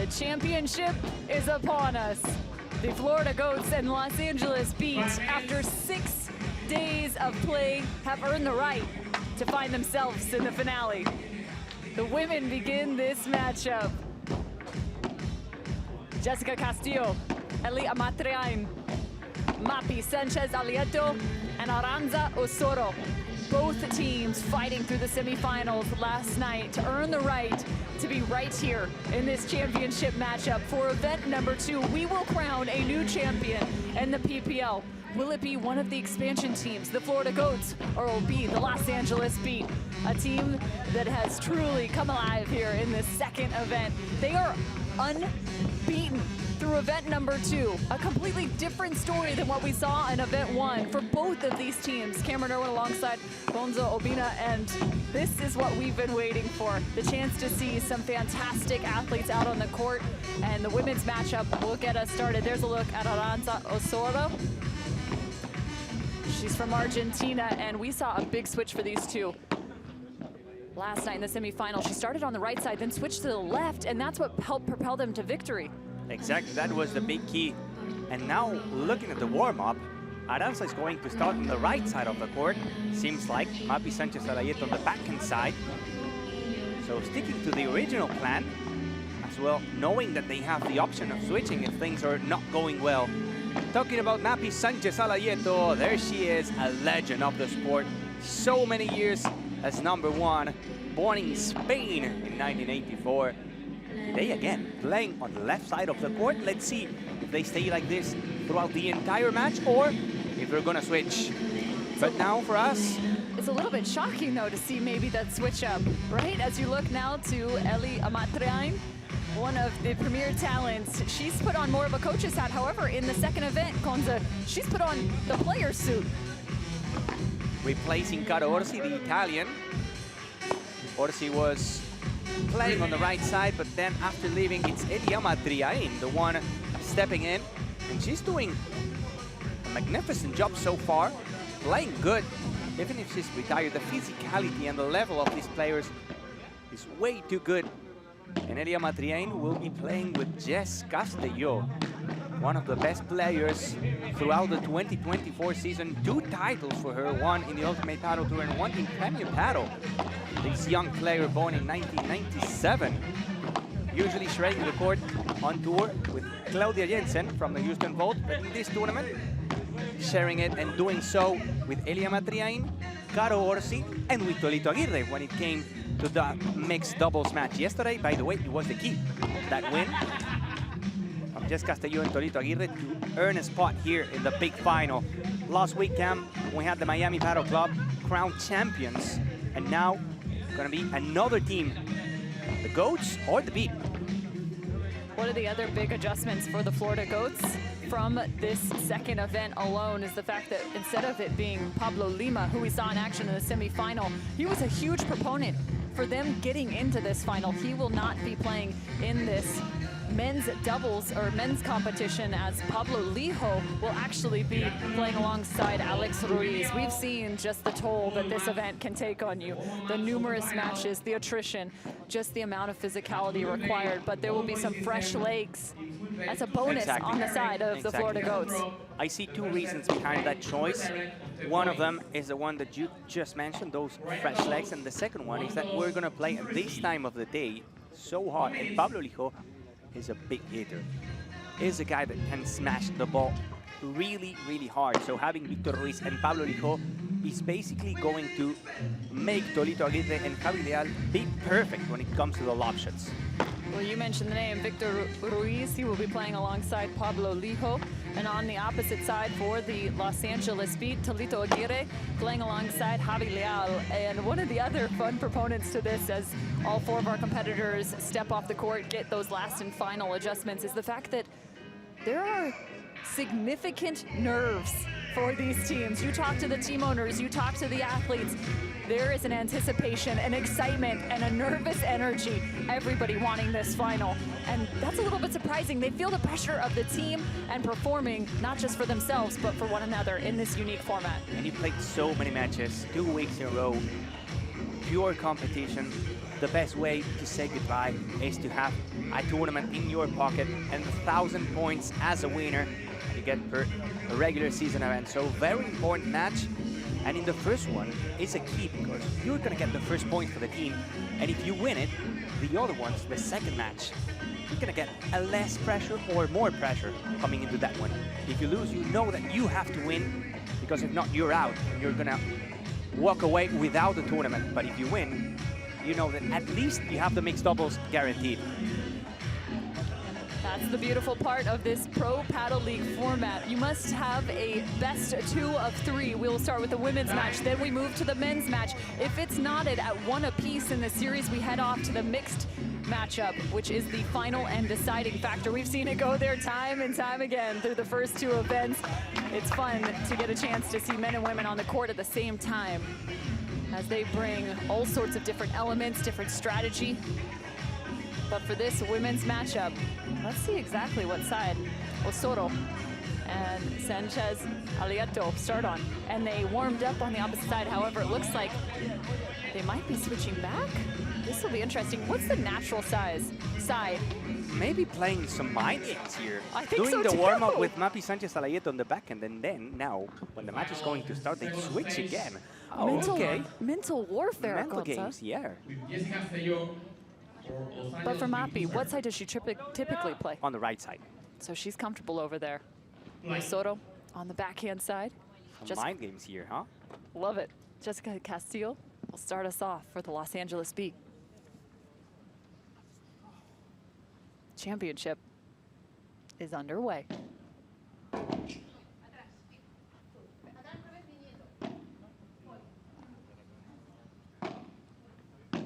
championship is upon us. The Florida Goats and Los Angeles Beat, after 6 days of play, have earned the right to find themselves in the finale. The women begin this matchup. Jessica Castillo, Eli Amatriain, Mapi Sanchez Alieto, and Aranza Osoro. Both teams fighting through the semifinals last night to earn the right to be right here in this championship matchup. For event number 2, we will crown a new champion in the PPL. Will it be one of the expansion teams, the Florida Goats, or will it be the Los Angeles Beat, a team that has truly come alive here in this second event? They are unbeaten through event number 2, a completely different story than what we saw in event 1 for both of these teams. Cameron Irwin alongside Gonzo Obina, and this is what we've been waiting for, the chance to see some fantastic athletes out on the court, and the women's matchup will get us started. There's a look at Aranza Osoro. She's from Argentina, and we saw a big switch for these two last night in the semifinal. She started on the right side, then switched to the left, and that's what helped propel them to victory. Exactly, that was the big key. And now, looking at the warm-up, Aranza is going to start on the right side of the court. Seems like Mapi Sanchez Arayet on the backhand side. So sticking to the original plan, as well, knowing that they have the option of switching if things are not going well. Talking about Mapi Sanchez Alayeto, there she is, a legend of the sport. So many years as #1, born in Spain in 1984. Today again, playing on the left side of the court. Let's see if they stay like this throughout the entire match or if they're gonna switch. But now for us, it's a little bit shocking though to see maybe that switch up, right? As you look now to Eli Amatriain, one of the premier talents. She's put on more of a coach's hat. However, in the second event, Konza, she's put on the player's suit. Replacing Caro Orsi, the Italian. Orsi was playing on the right side, but then after leaving, it's Eli Amatriain, the one stepping in. And she's doing a magnificent job so far, playing good. Even if she's retired, the physicality and the level of these players is way too good. And Eli Amatriain will be playing with Jess Castillo, one of the best players throughout the 2024 season. 2 titles for her, one in the Ultimate Padel Tour and one in Premier Padel. This young player born in 1997, usually shredding the court on tour with Claudia Jensen from the Houston Volt, but in this tournament, sharing it and doing so with Eli Amatriain, Caro Orsi, and with Tolito Aguirre when it came to the mixed doubles match yesterday. By the way, it was the key, that win of Jess Castillo and Tolito Aguirre to earn a spot here in the big final. Last week, Cam, we had the Miami Padel Club crowned champions, and now gonna be another team, the Goats or the Beat. One of the other big adjustments for the Florida Goats from this second event alone is the fact that instead of it being Pablo Lima, who we saw in action in the semifinal, he was a huge proponent for them getting into this final. He will not be playing in this men's doubles or men's competition, as Pablo Lijo will actually be playing alongside Alex Ruiz. We've seen just the toll that this event can take on you, the numerous matches, the attrition, just the amount of physicality required, but there will be some fresh legs. That's a bonus on the side of the Florida Goats. I see 2 reasons behind that choice. One of them is the one that you just mentioned, those fresh legs, and the second one is that we're gonna play at this time of the day so hot, and Pablo Lijo is a big hitter. Is a guy that can smash the ball really, really hard. So having Victor Ruiz and Pablo Lijo is basically going to make Tolito Aguirre and Javi Leal be perfect when it comes to the lob shots. Well, you mentioned the name Victor Ruiz. He will be playing alongside Pablo Lijo. And on the opposite side for the Los Angeles Beat, Tolito Aguirre playing alongside Javi Leal. And one of the other fun proponents to this, as all 4 of our competitors step off the court, get those last and final adjustments, is the fact that there are significant nerves for these teams. You talk to the team owners, you talk to the athletes. There is an anticipation, an excitement, and a nervous energy. Everybody wanting this final. And that's a little bit surprising. They feel the pressure of the team and performing, not just for themselves, but for one another in this unique format. And he played so many matches, 2 weeks in a row. Pure competition. the best way to say goodbye is to have a tournament in your pocket and 1,000 points as a winner you get per a regular season event. So very important match. And in the first one, it's a key because you're going to get the first point for the team. And if you win it, the other ones, the second match, you're going to get a less pressure or more pressure coming into that one. If you lose, you know that you have to win because if not, you're out. You're going to walk away without the tournament. But if you win, you know that at least you have the mixed doubles guaranteed. That's the beautiful part of this Pro Paddle League format. You must have a best 2 of 3. We'll start with the women's match, then we move to the men's match. If it's knotted at 1 apiece in the series, we head off to the mixed matchup, which is the final and deciding factor. We've seen it go there time and time again through the first 2 events. It's fun to get a chance to see men and women on the court at the same time as they bring all sorts of different elements, different strategy. But for this women's matchup, let's see exactly what side Osoro and Sanchez Alieto start on. And they warmed up on the opposite side. However, it looks like they might be switching back. This will be interesting. What's the natural side? Maybe playing some mind games here. I think Doing so the too. warm-up with Mapi Sanchez Alieto on the back end, and then now, when the match is going to start, they switch again. Oh, okay. Mental warfare, Mental Gonza. games, yeah. But for Mapi, what side does she typically play? On the right side. So she's comfortable over there. Soto on the backhand side. Some mind games here, huh? Love it. Jessica Castillo will start us off for the Los Angeles Beat. Championship is underway.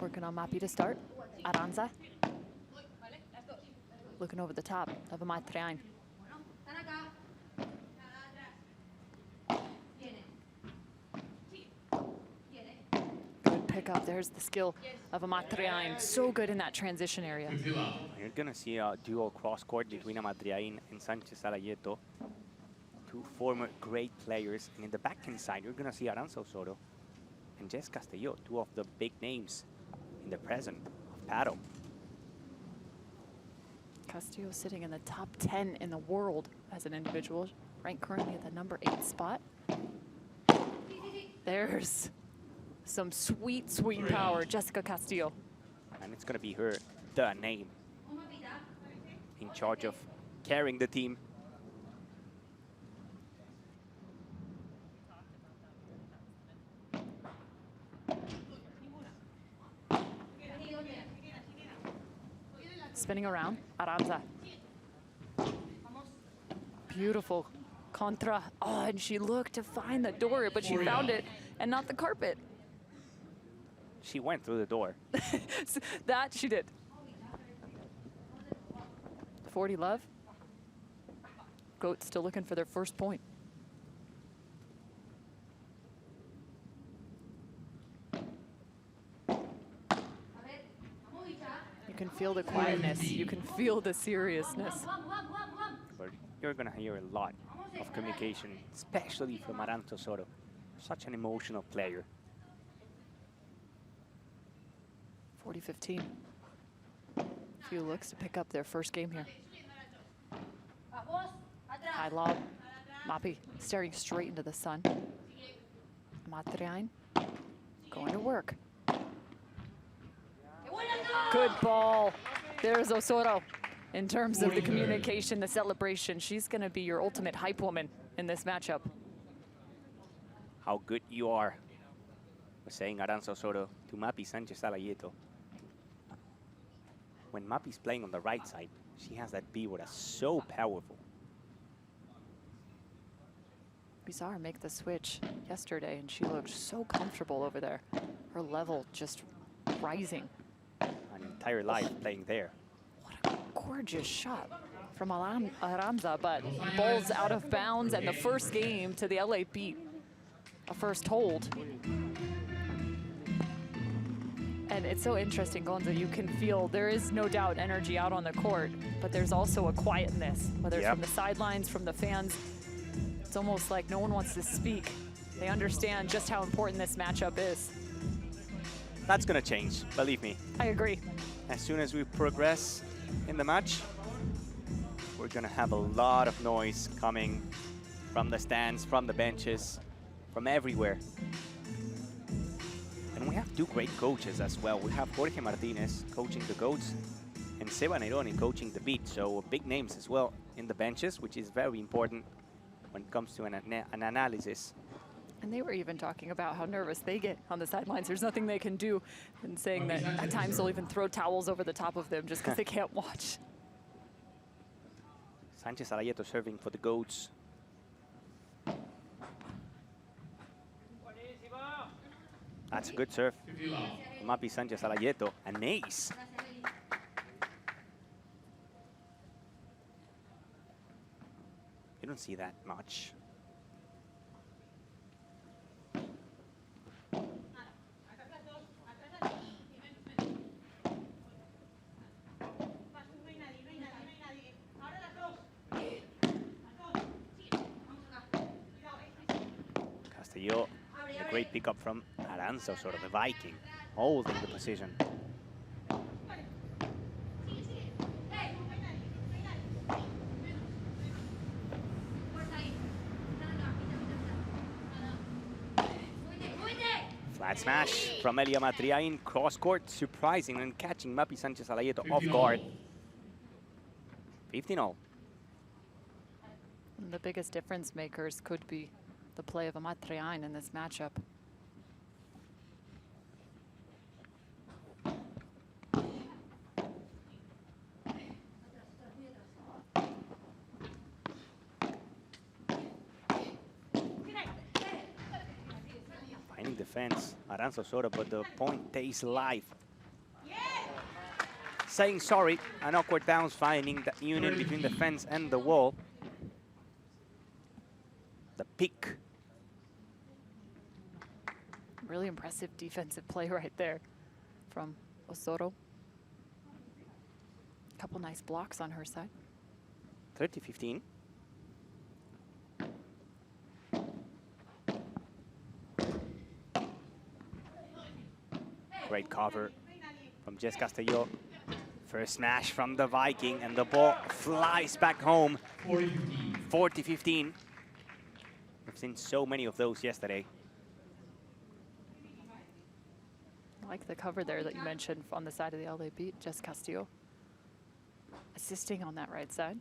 Working on Mapi to start. Aranza. Looking over the top of Amatriain. Good pickup. There's the skill of Amatriain. So good in that transition area. You're going to see a dual cross-court between Amatriain and Sanchez Alieto. 2 former great players. And in the backhand side, you're going to see Aranza Osoro and Jess Castillo, 2 of the big names in the present of paddle. Castillo sitting in the top 10 in the world as an individual, ranked currently at the number 8 spot. There's some sweet, sweet power, Jessica Castillo. And it's going to be her, the name, in charge of carrying the team. Spinning around, Aranza. Beautiful contra. Oh, and she looked to find the door, but she found it and not the carpet. She went through the door. That she did. 40 love. Goats still looking for their first point. You can feel the quietness. You can feel the seriousness. But you're going to hear a lot of communication, especially from Aranza Osoro. Such an emotional player. 40-15. Few looks to pick up their first game here. High lob. Mapi staring straight into the sun. Amatriain going to work. Good ball. There's Osoro. In terms of the communication, the celebration, she's going to be your ultimate hype woman in this matchup. How good you are, was saying Aranza Osoro to Mapi Sanchez Alieto. When Mapi's playing on the right side, she has that pivot that's so powerful. We saw her make the switch yesterday, and she looked so comfortable over there. Her level just rising. An entire life playing there. What a gorgeous shot from Aranza, but ball's out of bounds, and the first game to the LA Beat, a first hold. And it's so interesting, Gonza, you can feel there is no doubt energy out on the court, but there's also a quietness, whether it's from the sidelines, from the fans. It's almost like no one wants to speak. They understand just how important this matchup is. That's gonna change, believe me. I agree. As soon as we progress in the match, we're gonna have a lot of noise coming from the stands, from the benches, from everywhere. And we have two great coaches as well. We have Jorge Martinez coaching the goats and Seba Neroni coaching the beat. So big names as well in the benches, which is very important when it comes to an analysis. And they were even talking about how nervous they get on the sidelines. There's nothing they can do, and saying that at times they'll even throw towels over the top of them just because they can't watch. Sanchez Arayeto serving for the goats. That's a good serve. Mapi Sanchez Arayeto, an ace. You don't see that much. Castillo, a great pickup from Aranza, sort of the Viking, holding the position. Flat smash from Elia Matriain, cross court, surprising and catching Mapi Sanchez Arayeto off guard. 15-0. The biggest difference makers could be the play of Amatriain in this matchup. Finding defense, Aranza Soto, but the point stays live. Saying sorry, an awkward bounce, finding the union between the fence and the wall. The pick. Really impressive defensive play right there from Osoto. Couple nice blocks on her side. 30-15. Great cover from Jess Castillo. First smash from the Viking, and the ball flies back home. 40-15. We've seen so many of those yesterday. I like the cover there that you mentioned on the side of the LA beat, Jess Castillo assisting on that right side.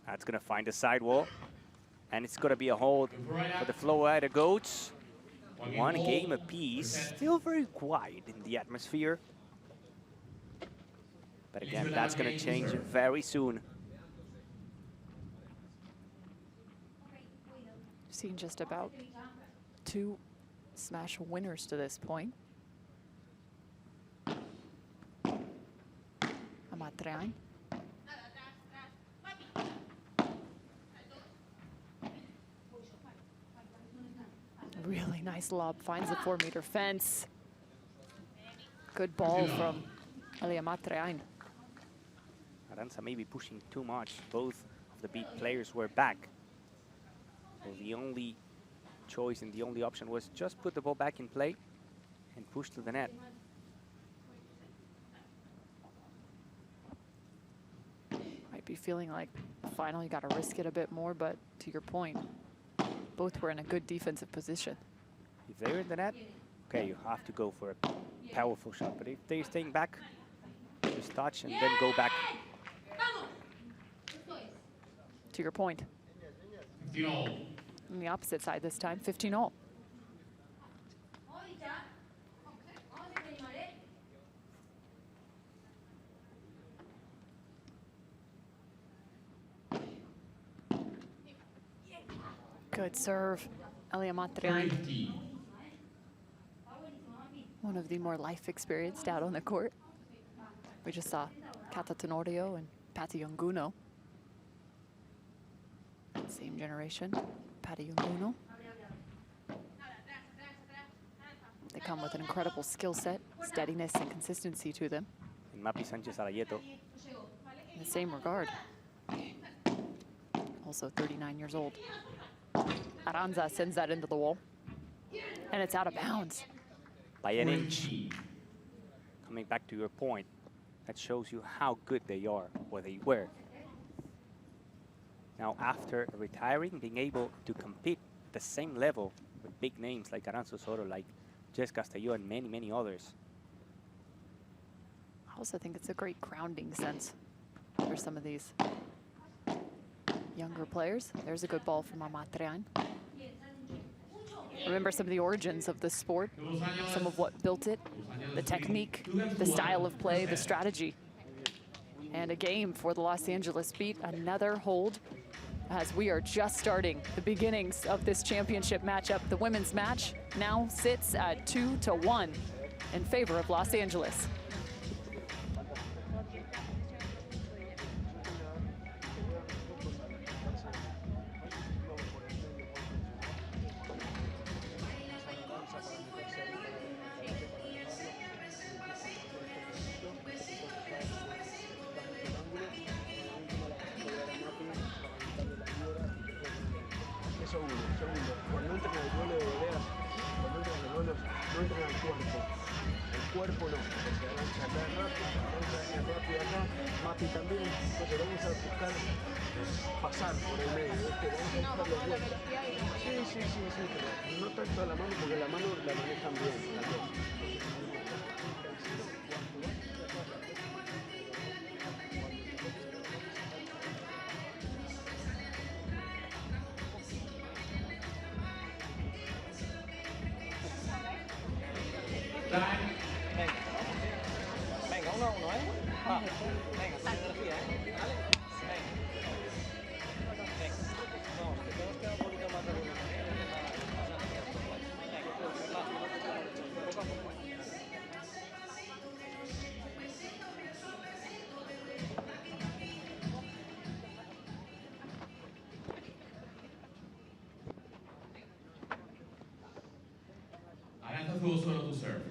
That's gonna find a sidewall, and it's gonna be a hold for the Flowrida goats. One game apiece, still very quiet in the atmosphere. But again, that's gonna change very soon. Seen just about 2 smash winners to this point. Amatriain. Really nice lob, finds the 4-meter fence. Good ball from Elia Matriain. Aranza maybe pushing too much. Both of the beat players were back. So the only choice and the only option was just put the ball back in play and push to the net. Might be feeling like finally got to risk it a bit more, but to your point, both were in a good defensive position. If they're in the net, okay, you have to go for a powerful shot. But if they're staying back, just touch and then go back. To your point. On the opposite side this time, 15-0. Good serve, Elia Matriain. One of the more life experienced out on the court. We just saw Kata Tenorio and Patti Yunguno. Same generation, Patti Yunguno. They come with an incredible skill set, steadiness and consistency to them. And Mapi Sanchez Arayeto. In the same regard. Also 39 years old. Aranza sends that into the wall. And it's out of bounds. By an inch. Coming back to your point, that shows you how good they are, or they were. Now, after retiring, being able to compete at the same level with big names like Aranza Osorio, like Jess Castelló, and many, many others. I also think it's a great grounding sense for some of these younger players. There's a good ball from Amatrian. Remember some of the origins of this sport, some of what built it, the technique, the style of play, the strategy. And a game for the Los Angeles Beat, another hold as we are just starting the beginnings of this championship matchup. The women's match now sits at 2-1 in favor of Los Angeles. Segundo, cuando entran al duelo de voleas, cuando entran al duelo, no entran al cuerpo. El cuerpo no, se avanza acá rápido acá, Mapi también. Entonces vamos a buscar pasar por el medio, vamos a buscar los huecos. Sí, pero no tanto a la mano, porque la mano la manejan bien las dos. Venga, uno a uno, ¿eh? Va. Venga, sin energía, ¿eh? ¿Vale? Venga. Vamos, que tenemos que dar un poquito más de volumen. Aranza Osorio to serve.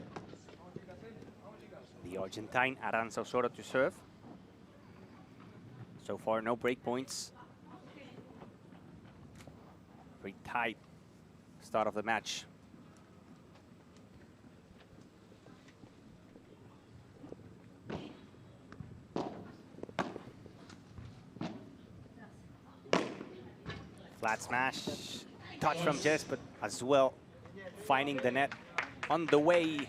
The Argentine Aranza Osorio to serve. So far, no break points. Very tight start of the match. Flat smash, touch from Jess, but as well finding the net on the way.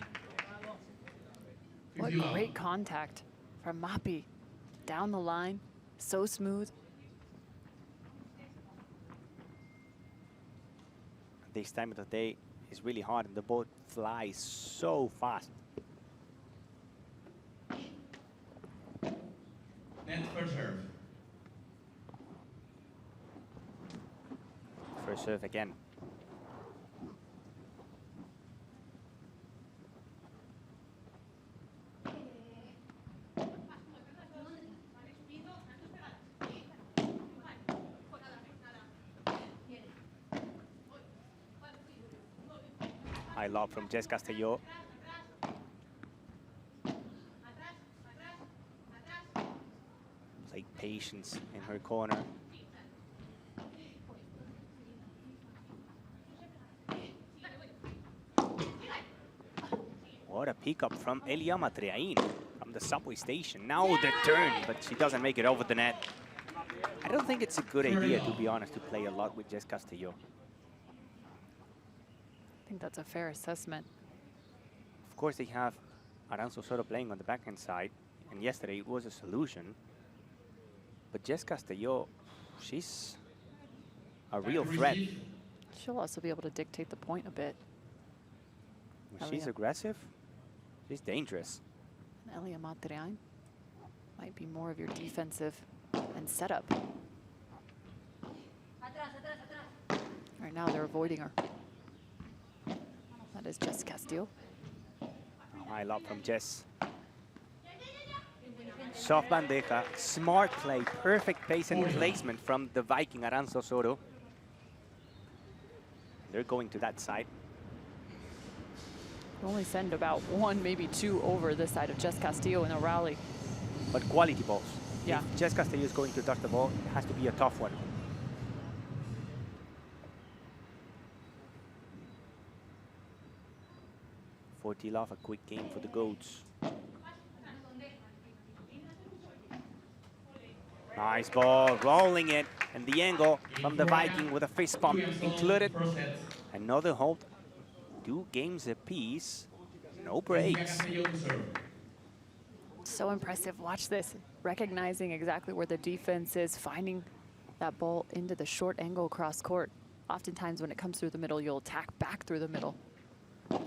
What great contact from Mapi. Down the line, so smooth. This time of the day is really hard and the ball flies so fast. Net first serve. First serve again. High lob from Jess Castelló. Like patience in her corner. What a pickup from Elia Matreain from the subway station. Now the turn, but she doesn't make it over the net. I don't think it's a good idea, to be honest, to play a lot with Jess Castelló. I think that's a fair assessment. Of course, they have Aranza Osorio playing on the backhand side, and yesterday it was a solution. But Jess Castelló, she's a real threat. She'll also be able to dictate the point a bit. When she's aggressive, she's dangerous. And Elia Matreain might be more of your defensive and setup. Right now they're avoiding her. That is Jess Castelló. High lob from Jess. Soft bandeja, smart play, perfect pace and placement from the Viking Aranza Osorio. They're going to that side. You only send about one, maybe two over this side of Jess Castelló in a rally. But quality balls. Yeah. If Jess Castelló is going to touch the ball, it has to be a tough one. before tee-off, a quick game for the goats. Nice ball, rolling it, and the angle from the Viking with a fist pump included. Another hold, 2 games apiece, no breaks. So impressive, watch this. Recognizing exactly where the defense is, finding that ball into the short angle cross court. Oftentimes when it comes through the middle, you'll attack back through the middle.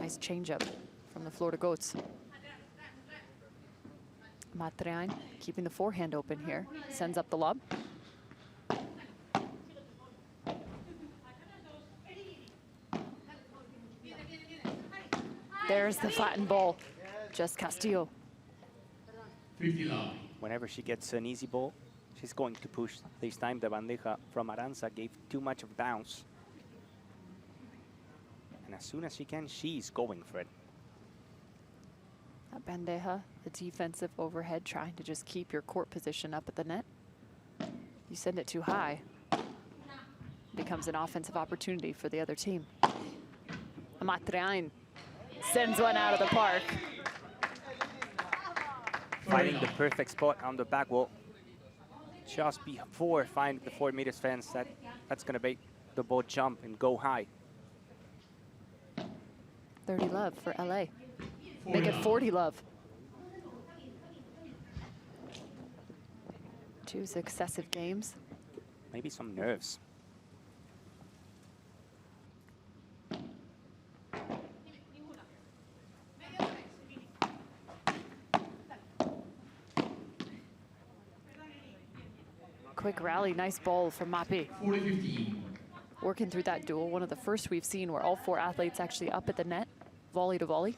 Nice changeup from the Florida Goats. Matriain keeping the forehand open here, sends up the lob. There's the flattened ball, just Castillo. 50 love. Whenever she gets an easy ball, she's going to push. This time the bandeja from Aranza gave too much of bounce. And as soon as she can, she's going for it. That bandeja, the defensive overhead, trying to just keep your court position up at the net. You send it too high, becomes an offensive opportunity for the other team. Matriain sends one out of the park. Finding the perfect spot on the back wall. Just before finding the 4 meters fence, that's gonna make the ball jump and go high. 30 love for LA. Make it 40 love. 2 successive games. Maybe some nerves. Quick rally, nice ball from Mapi. 40-15. Working through that duel, one of the first we've seen where all 4 athletes actually up at the net, volley to volley.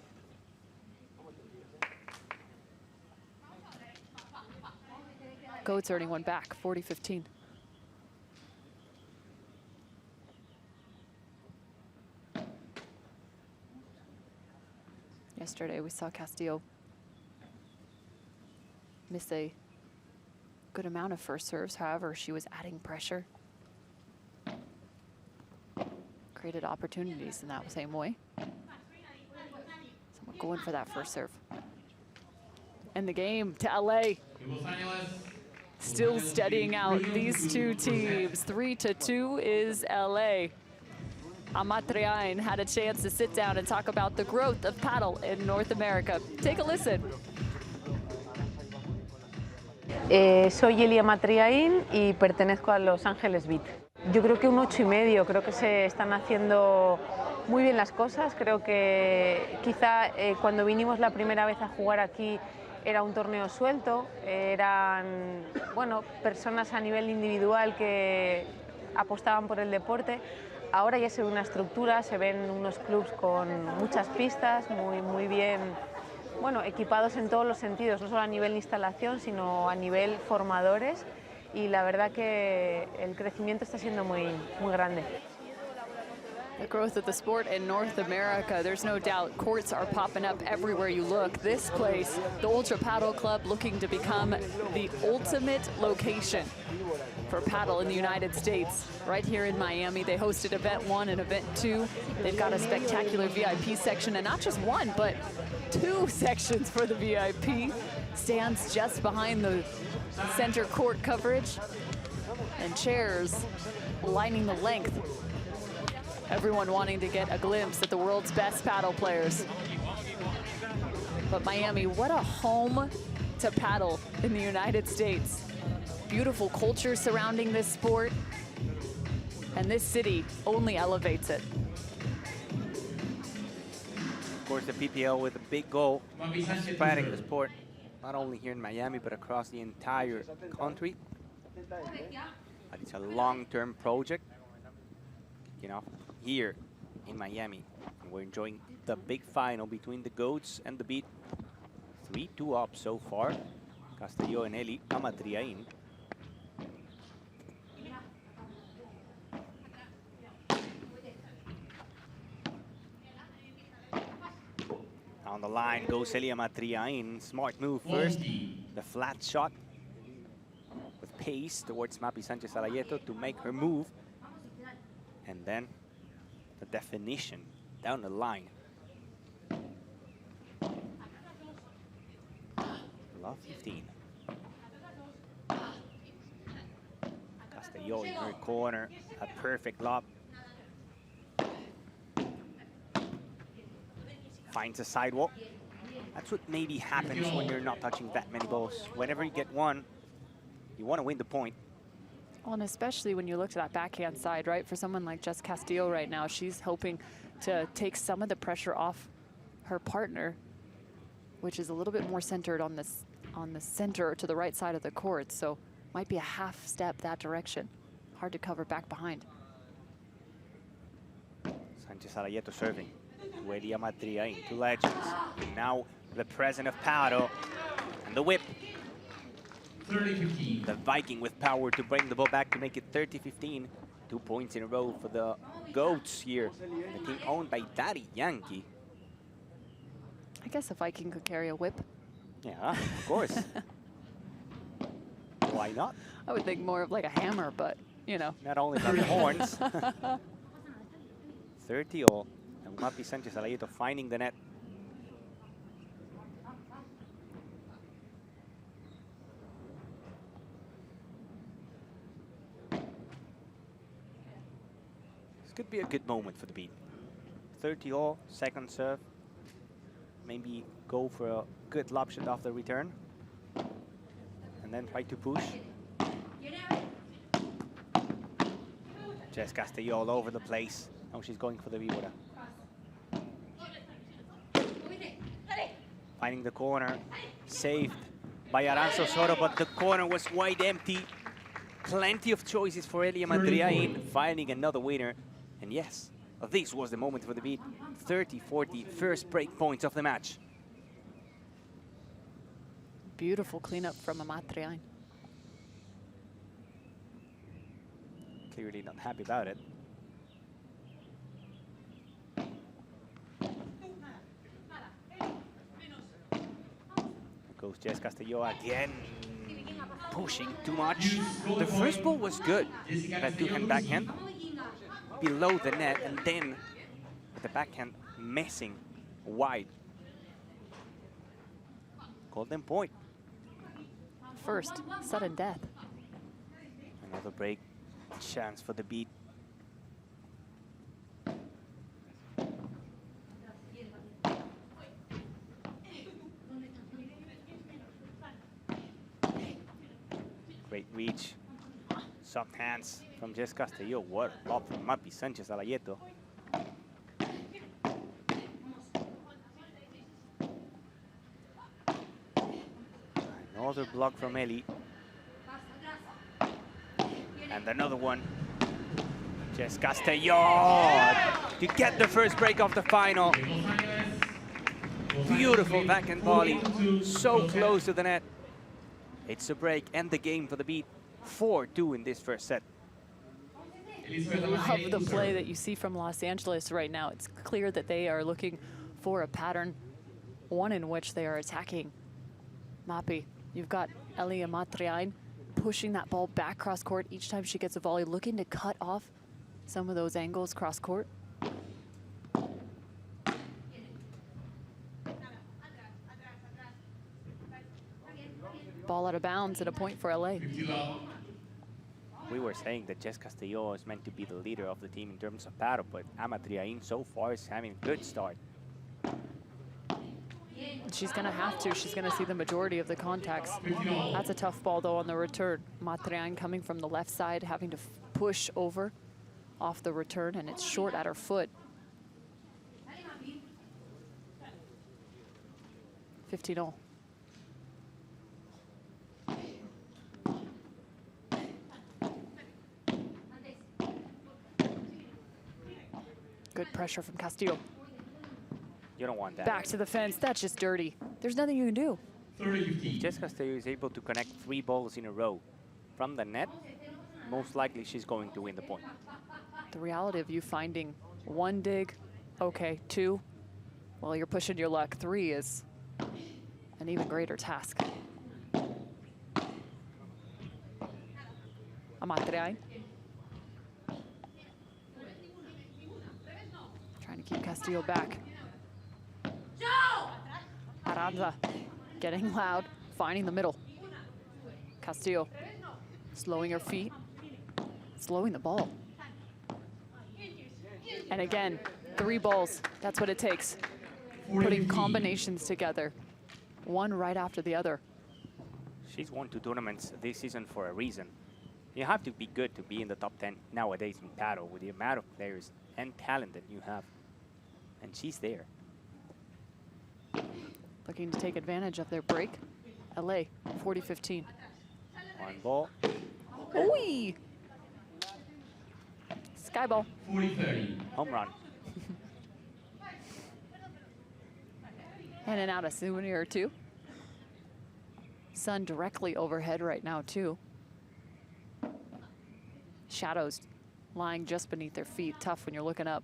Goats earning one back, 40-15. Yesterday we saw Castillo miss a good amount of first serves. However, she was adding pressure. Created opportunities in that same way. Someone going for that first serve. And the game to LA. Still steadying out these 2 teams. 3-2 is LA. Matriain had a chance to sit down and talk about the growth of paddle in North America. Take a listen. Soy Elia Matriain y pertenezco a Los Ángeles Beat. Yo creo que un 8,5, creo que se están haciendo muy bien las cosas. Creo que quizá cuando vinimos la primera vez a jugar aquí era un torneo suelto, eran personas a nivel individual que apostaban por el deporte. Ahora ya se ve una estructura, se ven unos clubs con muchas pistas, muy bien equipados en todos los sentidos, no solo a nivel de instalación, sino a nivel formadores, y la verdad que el crecimiento está siendo muy grande. The growth of the sport in North America, there's no doubt courts are popping up everywhere you look. This place, the Ultra Paddle Club, looking to become the ultimate location for paddle in the United States. Right here in Miami, they hosted Event 1 and Event 2. They've got a spectacular VIP section, and not just one, but 2 sections for the VIP. Stands just behind the center court coverage, and chairs lining the length. Everyone wanting to get a glimpse at the world's best paddle players. But Miami, what a home to paddle in the United States. Beautiful culture surrounding this sport, and this city only elevates it. Of course, the PPL with a big goal, spreading the sport, not only here in Miami, but across the entire country. But it's a long-term project, here in Miami. And we're enjoying the big final between the Goats and the Beat. 3-2 up so far. Castillo and Eli Matriain. On the line goes Elia Matriain. Smart move first. The flat shot with pace towards Mapi Sanchez Alayeto to make her move. And then the definition down the line. of 15. Castelló in her corner, a perfect lob. Finds a sidewalk. That's what maybe happens when you're not touching that many balls. Whenever you get one, you want to win the point. Well, and especially when you look to that backhand side, right? For someone like Jess Castillo right now, she's hoping to take some of the pressure off her partner, which is a little bit more centered on the center to the right side of the court. So might be a half step that direction. Hard to cover back behind. Sanchez Alayeto serving. Elia Matriain, two legends. Now the present of Padel and the whip. 30-15. The Viking with power to bring the ball back to make it 30-15. 2 points in a row for the Goats here. The team owned by Daddy Yankee. I guess a Viking could carry a whip. Yeah, of course. Why not? I would think more of like a hammer, but you know. Not only from the horns. 30-all. And Mapi Sanchez Alayeto finding the net. This could be a good moment for the beat. 30-all, second serve. Maybe go for a good lob shot off the return. And then try to push. Jess Castillo all over the place. Now she's going for the víbora. Finding the corner. Saved by Aranza Osorio, but the corner was wide empty. Plenty of choices for Elia Matriain, finding another winner. And yes, this was the moment for the beat. 30-40, first break points of the match. Beautiful cleanup from Amatriain. Clearly not happy about it. Goes Jess Castillo again, pushing too much. The first ball was good, that two-hand backhand, below the net, and then the backhand missing wide. Golden point. First, sudden death. Another break chance for the beat. Great reach. Soft hands from Jess Castillo. What a lob from Mapi Sanchez Alayeto. Another block from Eli. And another one. Jess Castillo to get the first break of the final. Beautiful backhand volley. So close to the net. It's a break and the game for the beat. 4-2 in this first set. Love the play that you see from Los Angeles right now. It's clear that they are looking for a pattern, one in which they are attacking Mapi. You've got Elia Matriain pushing that ball back cross court each time she gets a volley, looking to cut off some of those angles cross court. Ball out of bounds and a point for LA. We were saying that Jess Castillo is meant to be the leader of the team in terms of Padel, but Amatriain so far is having a good start. She's going to have to. She's going to see the majority of the contacts. That's a tough ball, though, on the return. Matriain coming from the left side, having to push over off the return, and it's short at her foot. 15-all. Good pressure from Castillo. You don't want that. Back to the fence. That's just dirty. There's nothing you can do. If Jess Castillo is able to connect 3 balls in a row from the net, most likely she's going to win the point. The reality of you finding 1 dig, okay, 2, well, you're pushing your luck. 3 is an even greater task. Amatriain. Trying to keep Castillo back. Aranza getting loud, finding the middle. Castillo slowing her feet, slowing the ball. And again, 3 balls, that's what it takes. Putting combinations together, one right after the other. She's won 2 tournaments this season for a reason. You have to be good to be in the top 10 nowadays in Padel with the amount of players and talent that you have. And she's there. Looking to take advantage of their break. LA, 40-15. 1 ball. Ooh! Sky ball. 40-30. Home run. Handing out a souvenir or 2. Sun directly overhead right now too. Shadows lying just beneath their feet. Tough when you're looking up.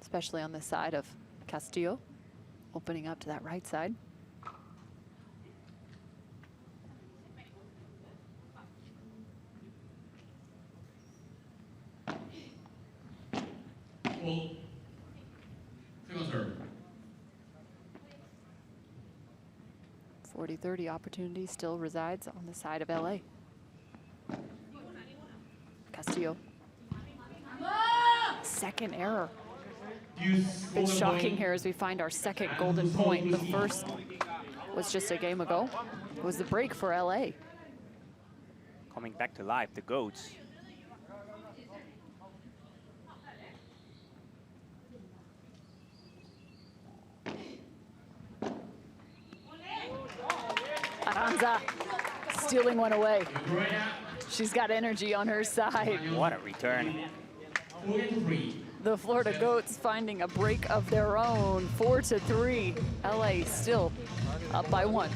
Especially on the side of Castillo. Opening up to that right side. Well, second serve. 40-30 opportunity still resides on the side of LA. Castillo. Second error. It's shocking here as we find our second golden point. The first was just a game ago. It was the break for LA. Coming back to life, the goats. Aranza stealing one away. She's got energy on her side. What a return. 4-3. The Florida Goats finding a break of their own, 4-3. LA still up by 1.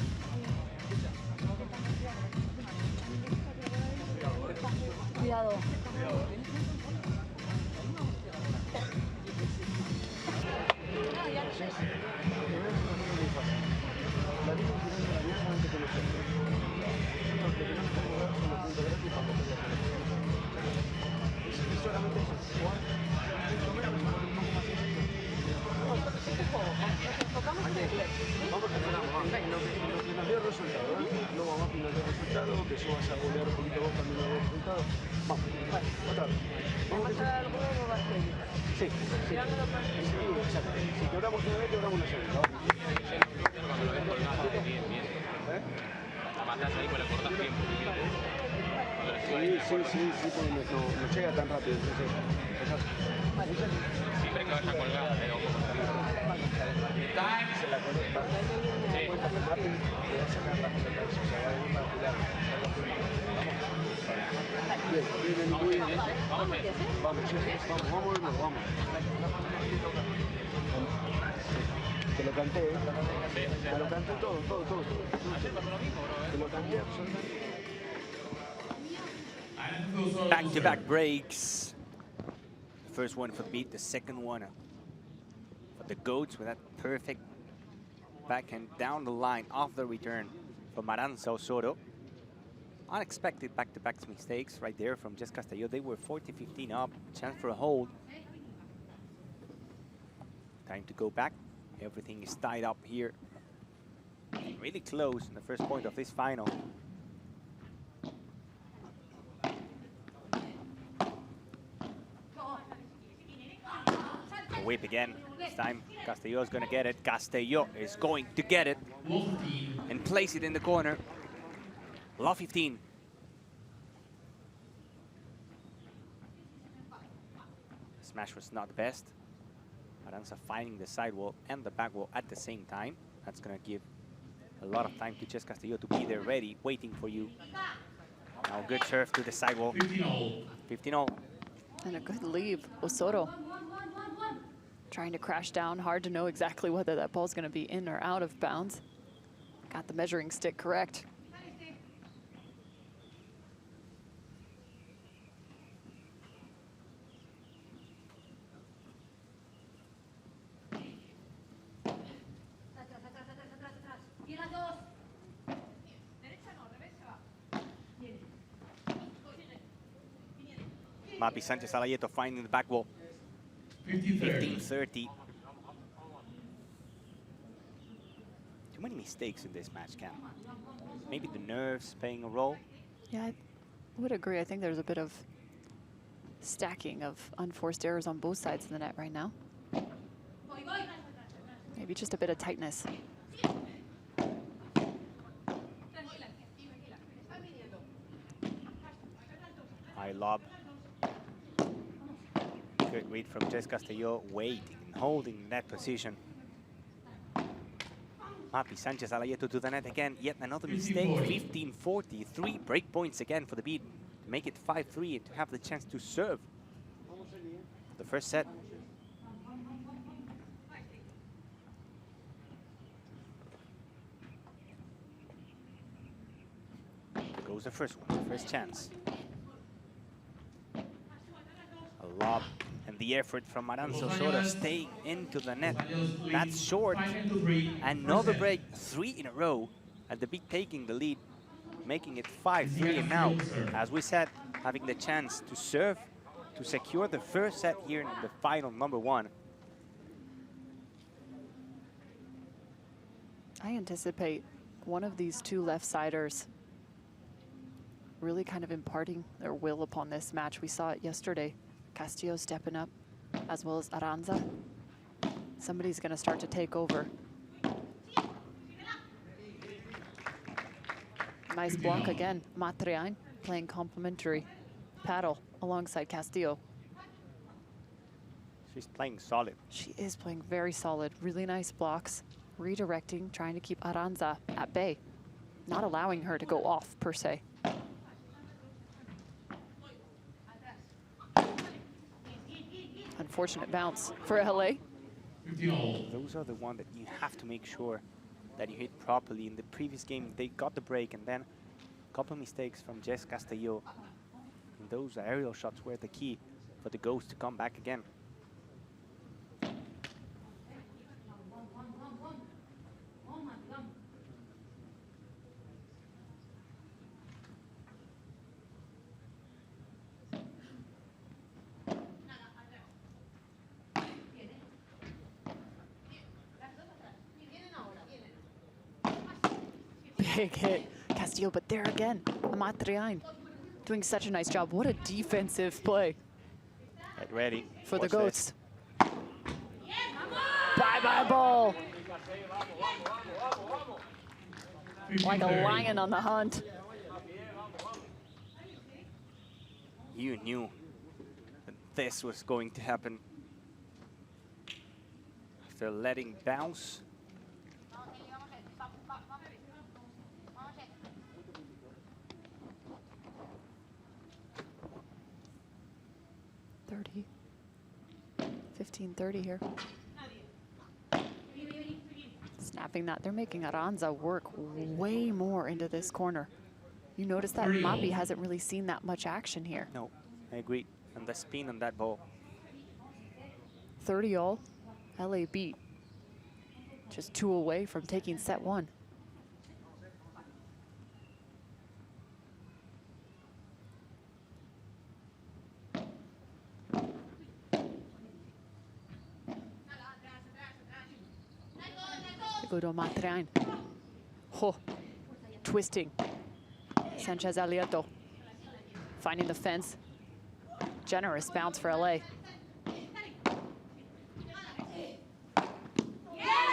Cuidado. Lo que nos dio resultado, ¿eh? No vamos a opinar del resultado, que eso vas a golear un poquito vos también los resultados. Vamos, otra vez. Vamos a hacer algo o vas a seguir. Sí, sí. Sí, exacto. Si quebramos una vez, quebramos una segunda. Cuando lo ves colgado, bien, bien. La matas ahí, pues le cortas tiempo. Sí, porque no llega tan rápido. Siempre que vaya colgada, pero Se la conecta. sí. Te va a sacar rápido la cabeza, o sea, va a ir para tirar. Bien, muy bien. Vamos, chicos, vamos. Te lo canté, ¿eh? Te lo canté todo. Te lo canté absolutamente. Back-to-back breaks. First one for the beat, the second one for the goats with that perfect backhand down the line off the return from Aranza Osorio. Unexpected back-to-back mistakes right there from Jess Castillo. They were 40-15 up, chance for a hold. Time to go back. Everything is tied up here. Really close in the first point of this final. The whip again. This time Castillo is going to get it. Castillo is going to get it and place it in the corner. Love 15. Smash was not the best. Aranza finding the sidewall and the back wall at the same time. That's going to give a lot of time to Jess Castillo to be there ready, waiting for you. Now good serve to the sidewall. 15-0. And a good leave, Osorio. Trying to crash down, hard to know exactly whether that ball's gonna be in or out of bounds. Got the measuring stick correct. Mapi Sanchez Alayeto finding the back wall. 15-30. 2 many mistakes in this match, Cam. Maybe the nerves playing a role. Yeah, I would agree. I think there's a bit of stacking of unforced errors on both sides of the net right now. Maybe just a bit of tightness. High lob. Good read from Jess Castillo, waiting and holding that position. Mapi Sanchez Alayeto to the net again. Yet another mistake. 15-40. 3 break points again for the beat to make it 5-3 and to have the chance to serve the first set. Goes the first one, the first chance. A lob and the effort from Aranza sort of staying into the net. That's short. Another break, 3 in a row, and the beat taking the lead, making it 5-3. And now, as we said, having the chance to serve, to secure the first set here in the final number 1. I anticipate one of these two left-siders really kind of imparting their will upon this match. We saw it yesterday. Castillo stepping up, as well as Aranza. Somebody's going to start to take over. Nice block again. Matriain playing complementary paddle alongside Castillo. She's playing solid. She is playing very solid. Really nice blocks. Redirecting, trying to keep Aranza at bay. Not allowing her to go off, per se. Unfortunate bounce for LA. Those are the ones that you have to make sure that you hit properly. In the previous game, they got the break, and then a couple of mistakes from Jess Castillo. And those aerial shots were the key for the Ghost to come back again. Big hit, Castillo, but there again, Matriain doing such a nice job. What a defensive play. Get ready. For the Watch Goats. Bye-bye ball. Like a lion on the hunt. You knew that this was going to happen. After letting bounce. 15-30 here. Snapping that. They're making Aranza work way more into this corner. You notice that Mapi hasn't really seen that much action here. No, I agree. And the spin on that ball. 30 all. LA beat. Just 2 away from taking set 1. Good on Matriain. Oh, twisting. Sanchez Aliato finding the fence. Generous bounce for LA.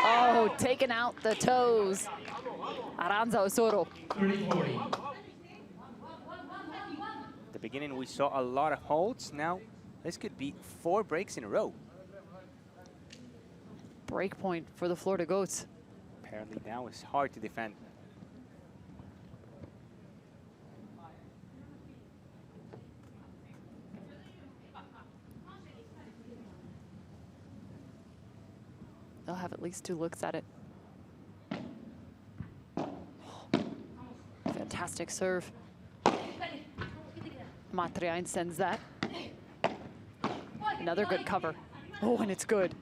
Oh, taking out the toes. Aranza Osoro. 30-40. At the beginning, we saw a lot of holds. Now, this could be 4 breaks in a row. Break point for the Florida Goats. Apparently now it's hard to defend. They'll have at least 2 looks at it. Fantastic serve. Matriain sends that. Another good cover. Oh, and it's good.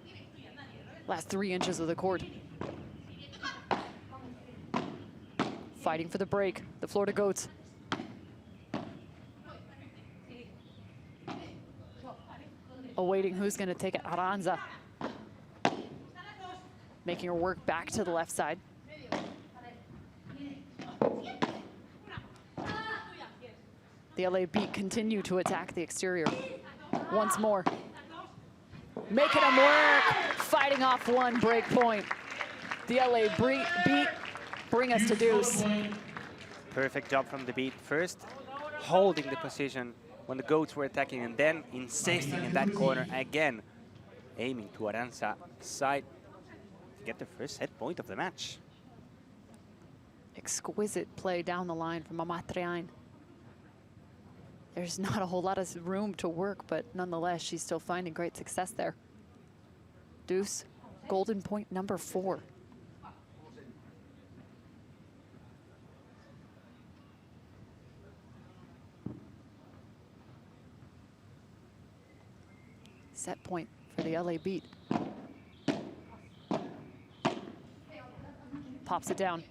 Last 3 inches of the court. Fighting for the break, the Florida Goats. Awaiting who's going to take it. Aranza. Making her work back to the left side. The LA Beat continue to attack the exterior. Once more. Making them work. Fighting off one break point. The LA Beat bring us to deuce. Perfect job from the Beat. First, holding the position when the goats were attacking, and then insisting in that corner again, aiming to Arranza's side to get the first set point of the match. Exquisite play down the line from Amatriain. There's not a whole lot of room to work, but nonetheless, she's still finding great success there. Deuce, golden point number 4. Set point for the LA Beat. Pops it down.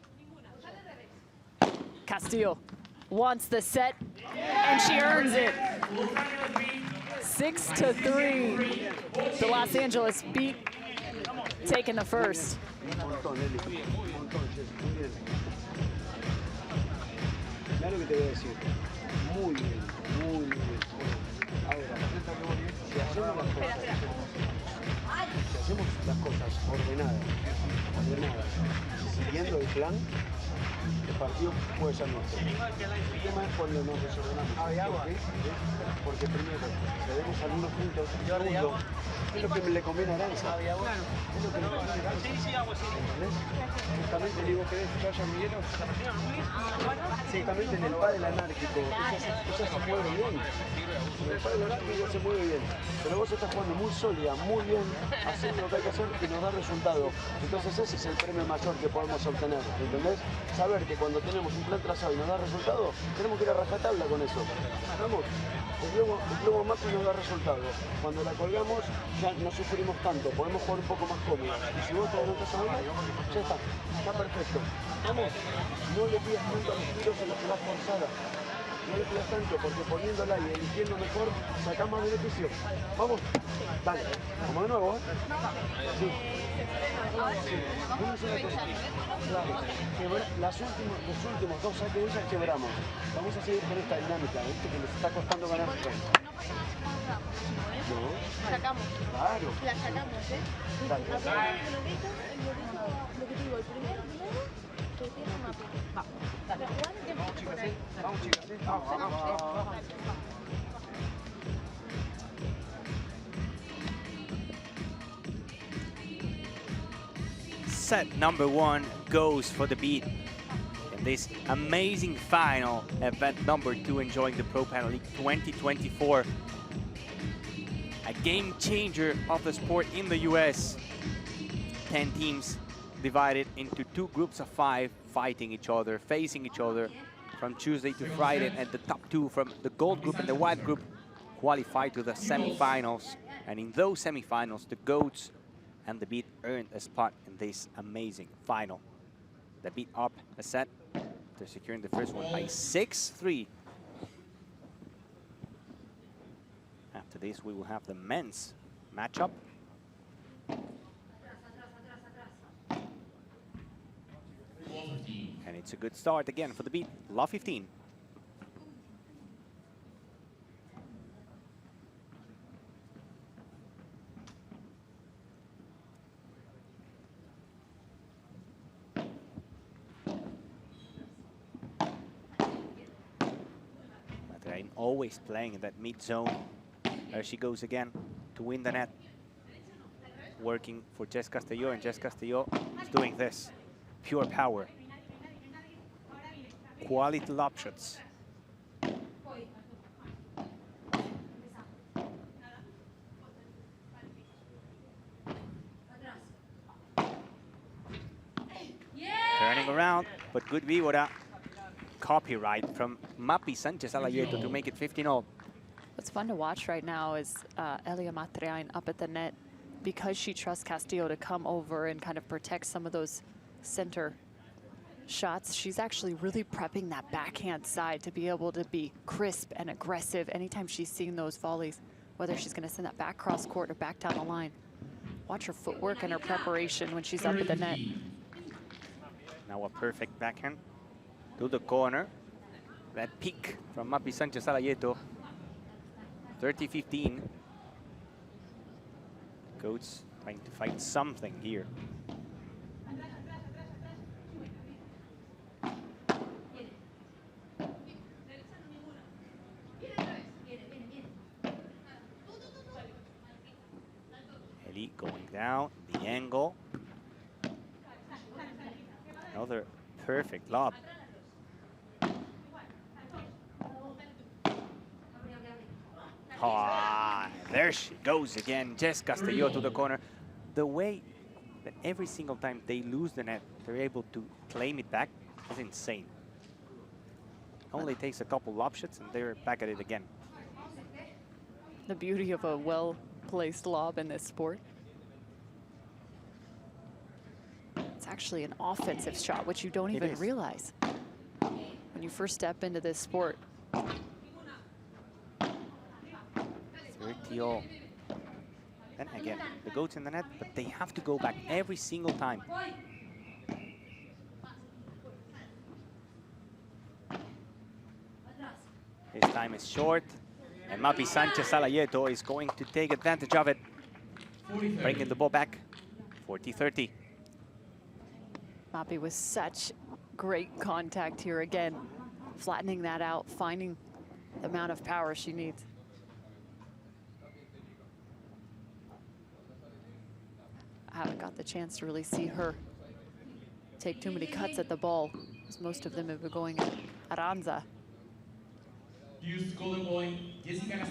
Castillo wants the set, and she earns it. 6-3. The Los Angeles Beat taking the first. Un montón, Eli. Un montón, Jess. Muy bien. Mira lo que te voy a decir. Muy bien, muy bien. Ahora, si hacemos las cosas ordenadas, siguiendo el plan, el partido puede ser nuestro. El tema es cuando nos desordenamos. ¿Por qué? Porque primero, cedemos algunos puntos. Segundo, es lo que le conviene a Aranza. Es lo que le conviene a Aranza. ¿Entendés? Justamente le digo que vaya Miguelo. Justamente en el pádel anárquico, ella se mueve bien. En el pádel anárquico se mueve bien. Pero vos estás jugando muy sólida, muy bien, haciendo lo que hay que hacer y nos da resultado. Entonces ese es el premio mayor que podemos obtener, ¿entendés? Saber que cuando tenemos un plan trazado y nos da resultado, tenemos que ir a rajatabla con eso. ¿Vamos? El globo máximo nos da resultado. Cuando la colgamos ya no sufrimos tanto, podemos jugar un poco más cómodos. Y si vos te adelantás a bailar, ya está perfecto. Vamos, no le pidas tanto a los tiros en los que vas forzada. No le pidas tanto, porque poniéndola y eligiendo mejor, sacás más beneficio. Vamos, dale, vamos de nuevo, ¿eh? Sí. Vamos a hacer una cosa. Claro, los últimos 2 saques de ellas quebramos. Vamos a seguir con esta dinámica, ¿viste? Que nos está costando ganar. No. Sacamos. Claro. La sacamos, ¿eh? Dale. Lo que te digo, el primero, que tiene mapa. Vamos, chicas, ¿eh? Vamos, chicas, ¿eh? Vamos. Set number 1 goes for the Beat in this amazing final, event number 2, enjoying the Pro Padel League 2024. A game changer of the sport in the US. 10 teams divided into 2 groups of 5, fighting each other, facing each other from Tuesday to Friday, and the top 2 from the gold group and the white group qualified to the semifinals. And in those semifinals, the Goats and the Beat earned a spot in this amazing final. The Beat up a set. They're securing the first one by 6-3. After this, we will have the men's matchup. And it's a good start again for the Beat. Law 15. Matrain always playing in that mid zone. There she goes again to win the net. Working for Jess Castillo, and Jess Castillo is doing this. Pure power. Quality lob shots. Turning around, but good víbora. Copyright from Mapi Sanchez Alayeto to make it 15-0. What's fun to watch right now is Elia Matriain up at the net, because she trusts Castillo to come over and kind of protect some of those center shots. She's actually really prepping that backhand side to be able to be crisp and aggressive anytime she's seeing those volleys, whether she's going to send that back cross court or back down the line. Watch her footwork and her preparation when she's up at the net. Now a perfect backhand to the corner. that peak from Mapi Sanchez Alayeto. 30-15. Goats trying to find something here. Eli going down, the angle. Another perfect lob. Ah, there she goes again. Jess Castillo to the corner. The way that every single time they lose the net, they're able to claim it back is insane. Only takes a couple lob shots and they're back at it again. The beauty of a well-placed lob in this sport. It's actually an offensive shot, which you don't even realize when you first step into this sport. 30-all. And again, the goats in the net, but they have to go back every single time. This time is short, and Mapi Sanchez Alayeto is going to take advantage of it, bringing the ball back. 40-30. Mapi with such great contact here again, flattening that out, finding the amount of power she needs. I haven't got the chance to really see her take too many cuts at the ball, as most of them have been going at Aranza.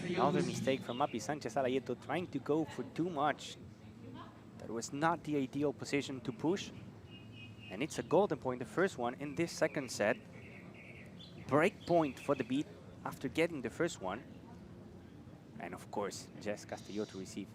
Another mistake from Mapi Sanchez Alayeto, trying to go for too much. That was not the ideal position to push. And it's a golden point, the first one in this second set. Break point for the beat after getting the first one. And of course, Jess Castillo to receive.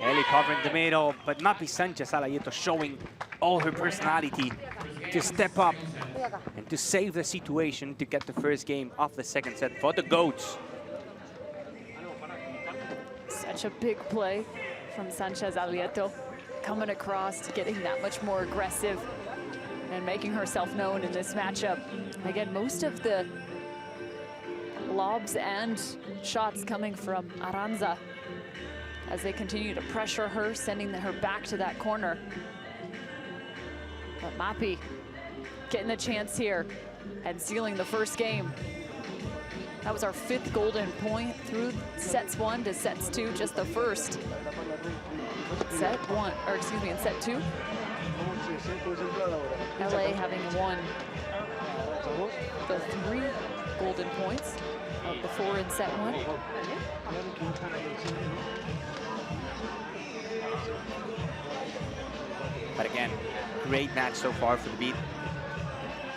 Eli covering the middle, but Mapi Sanchez Alayeto showing all her personality to step up and to save the situation to get the first game of the second set for the Goats. Such a big play from Sanchez Alayeto, coming across, getting that much more aggressive and making herself known in this matchup. Again, most of the lobs and shots coming from Aranza as they continue to pressure her, sending her back to that corner. But Mapi getting the chance here and sealing the first game. That was our 5th golden point through sets 1 to sets 2, just the first. Set 1, or excuse me, in set 2. LA having won the 3 golden points of the 4 in set 1. But again, great match so far for the beat.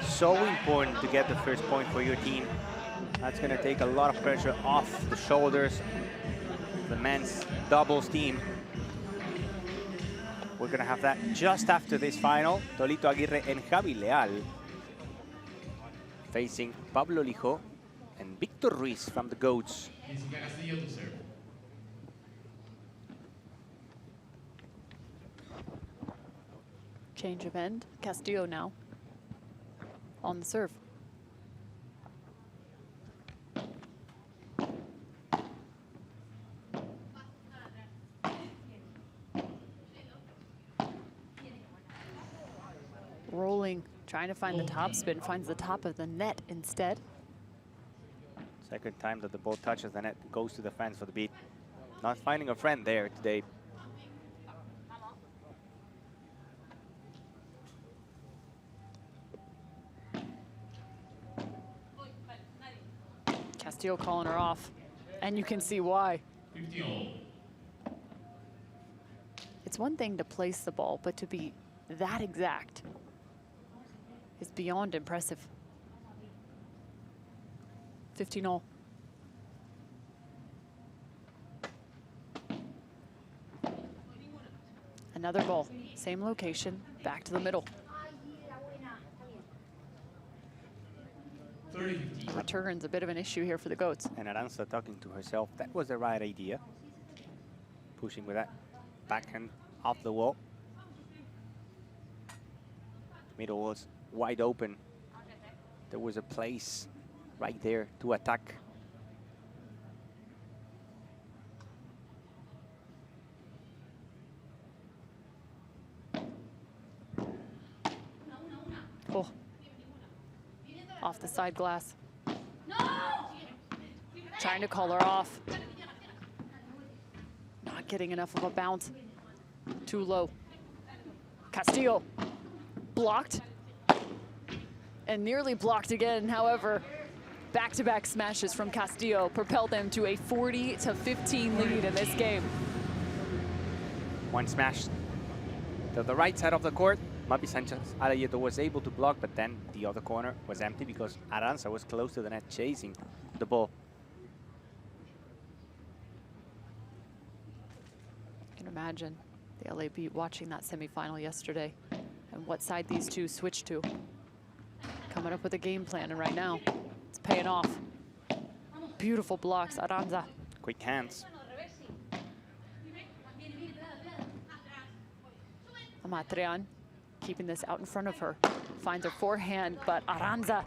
So important to get the first point for your team. That's going to take a lot of pressure off the shoulders of the men's doubles team. We're going to have that just after this final. Tolito Aguirre and Javi Leal facing Pablo Lijo and Victor Ruiz from the Goats. Change of end. Castillo now on the serve. Rolling, trying to find the top spin, finds the top of the net instead. Second time that the ball touches the net, goes to the fence for the beat. Not finding a friend there today. Castillo calling her off, and you can see why. 50-all. It's one thing to place the ball, but to be that exact is beyond impressive. 15-all. Another ball, same location, back to the middle. 30 30-15. Return's a bit of an issue here for the Goats. And Arantxa talking to herself, that was the right idea. Pushing with that backhand off the wall. Middle was wide open. There was a place right there to attack. Oh. Off the side glass. Trying to call her off. Not getting enough of a bounce. Too low. Castillo blocked. And nearly blocked again. However, back-to-back smashes from Castillo propelled them to a 40-15 lead in this game. One smash to the right side of the court. Mapi Sanchez Alayeto was able to block, but then the other corner was empty because Arantxa was close to the net chasing the ball. You can imagine the LA Beat watching that semifinal yesterday and what side these two switched to. Coming up with a game plan, and right now it's paying off. Beautiful blocks, Arantxa. Quick hands. Amatrian keeping this out in front of her. Finds her forehand, but Arantxa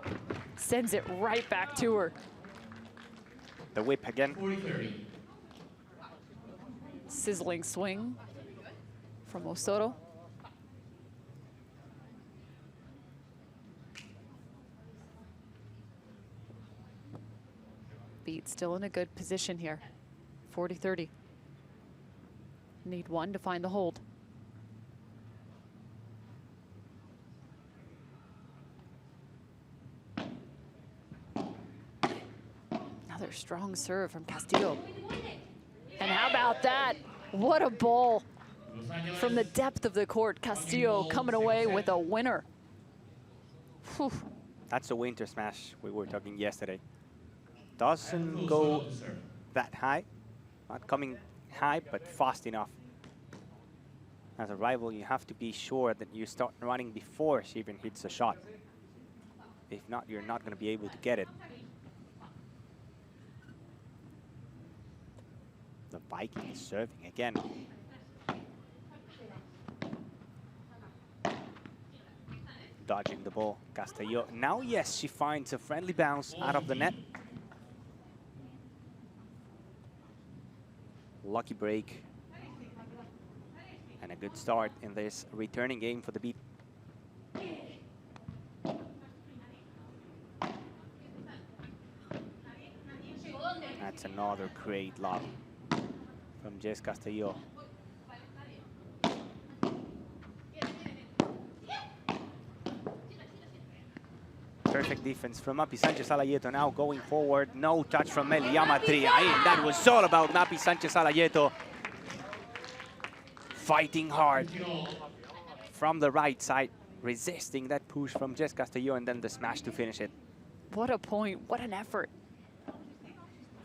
sends it right back to her. The whip again. 40-30. Sizzling swing from Osoro. Beat still in a good position here. 40-30. Need one to find the hold. Another strong serve from Castillo. And how about that? What a ball from the depth of the court. Castillo coming away with a winner. Whew. That's a winter smash we were talking yesterday. Doesn't go that high. Not coming high, but fast enough. As a rival, you have to be sure that you start running before she even hits a shot. If not, you're not going to be able to get it. The Viking is serving again. Dodging the ball, Castillo. Now, yes, she finds a friendly bounce out of the net. Lucky break. And a good start in this returning game for the Beat. That's another great lob from Jess Castillo. Perfect defense from Mapi Sanchez Alayeto. Now going forward, no touch from Meli Amatria. That was all about Mapi Sanchez Alayeto. Fighting hard from the right side, resisting that push from Jess Castillo, and then the smash to finish it. What a point, what an effort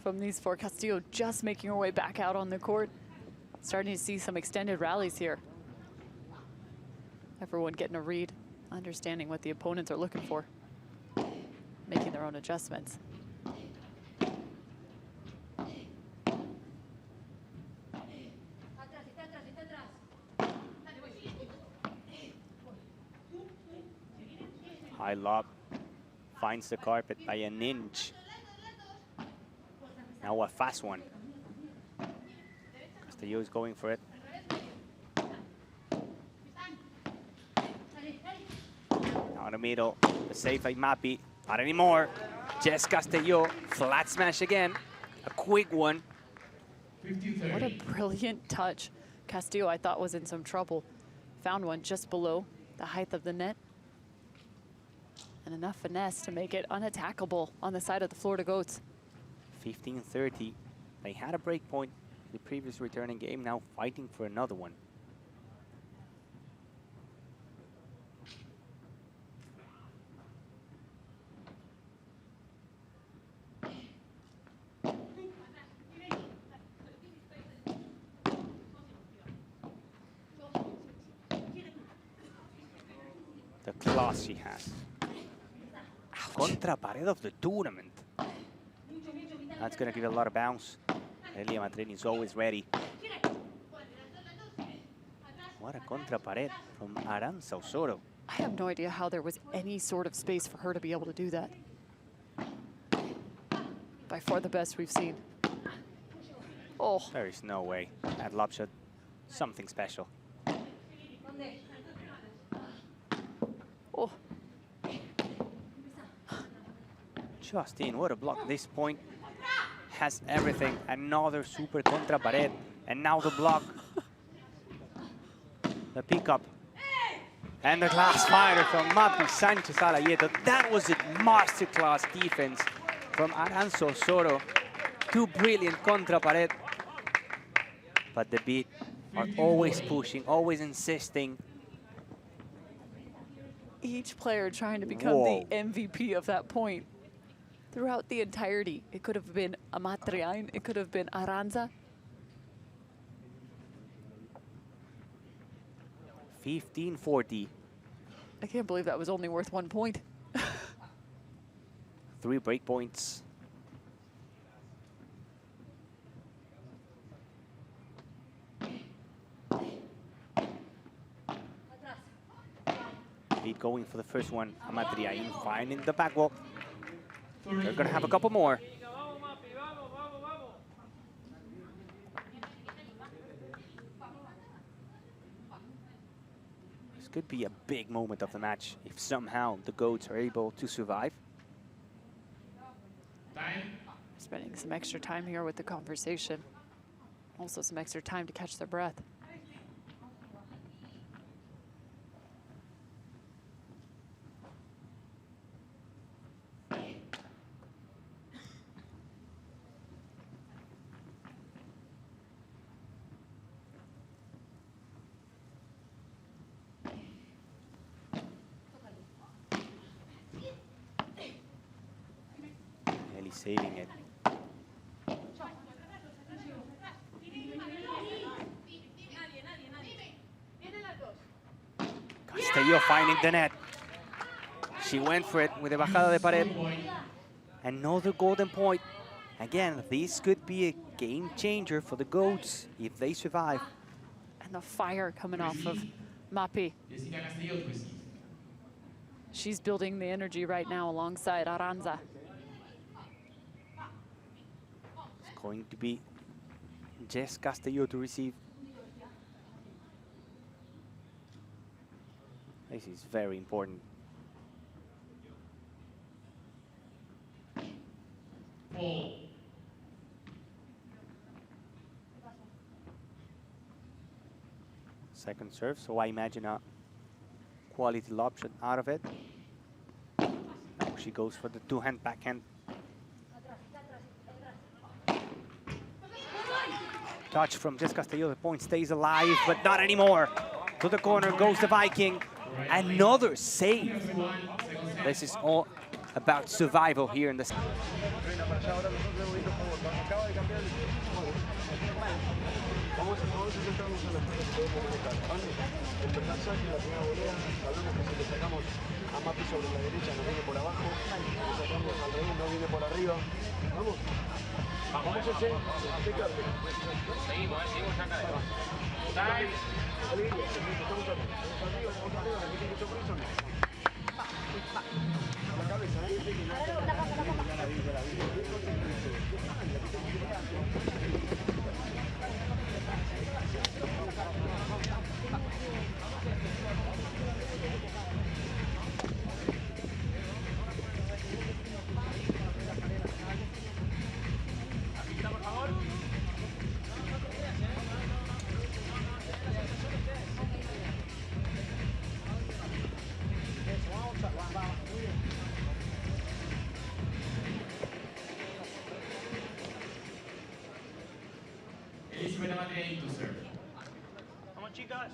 from these four. Castillo just making her way back out on the court. Starting to see some extended rallies here. Everyone getting a read, understanding what the opponents are looking for, making their own adjustments. High lob, finds the carpet by an inch. Now a fast one. Castillo is going for it. Now in the middle, the save by Mapi. Not anymore. Jess Castillo, flat smash again. A quick one. 50-30. What a brilliant touch. Castillo, I thought, was in some trouble. Found one just below the height of the net. And enough finesse to make it unattackable on the side of the Florida Goats. 15-30. They had a break point in the previous returning game, now fighting for another one. The class she has. contra pared of the tournament. That's going to give a lot of bounce. Elia Matrini is always ready. What a contra pared from Arantxa Osoro. I have no idea how there was any sort of space for her to be able to do that. By far the best we've seen. Oh. There is no way. That lob shot, something special. Oh. Justine, what a block. This point has everything. Another super contra pared. And now the block. The pickup. And the glass fighter from Mapi Sanchez Alayeto. That was a masterclass defense from Arantxa Osoro. Two brilliant contra pared. But the beat are always pushing, always insisting. Each player trying to become the MVP of that point. Throughout the entirety, it could have been Amatriain, it could have been Arantxa. 15-40. I can't believe that was only worth 1 point. 3 break points. Lead going for the first one. Amatriain finding the back wall. They're going to have a couple more. This could be a big moment of the match if somehow the goats are able to survive. Spending some extra time here with the conversation. Also some extra time to catch their breath. Saving it. Castelló finding the net. She went for it with a bajada de pared. Another golden point. Again, this could be a game changer for the goats if they survive. And the fire coming off of Mapi. She's building the energy right now alongside Arantxa. Going to be Jess Castelló to receive. This is very important. Second serve, so I imagine a quality lob shot out of it. Now she goes for the two-hand backhand. Touch from Jess Castelló, the point stays alive, but not anymore. To the corner goes the Viking. Another save. This is all about survival here in the... Vamos, seguimos acá. Vamos, chicas.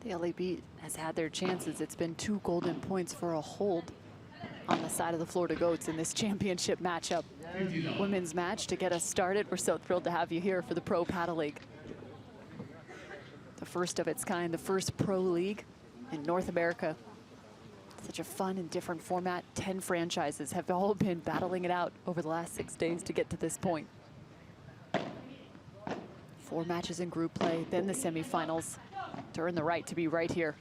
The LA Beat has had their chances. It's been 2 golden points for a hold on the side of the Florida Goats in this championship matchup. Women's match to get us started. We're so thrilled to have you here for the Pro Padel League. The first of its kind, the first pro league in North America. Such a fun and different format. 10 franchises have all been battling it out over the last 6 days to get to this point. 4 matches in group play, then the semifinals to earn the right to be right here.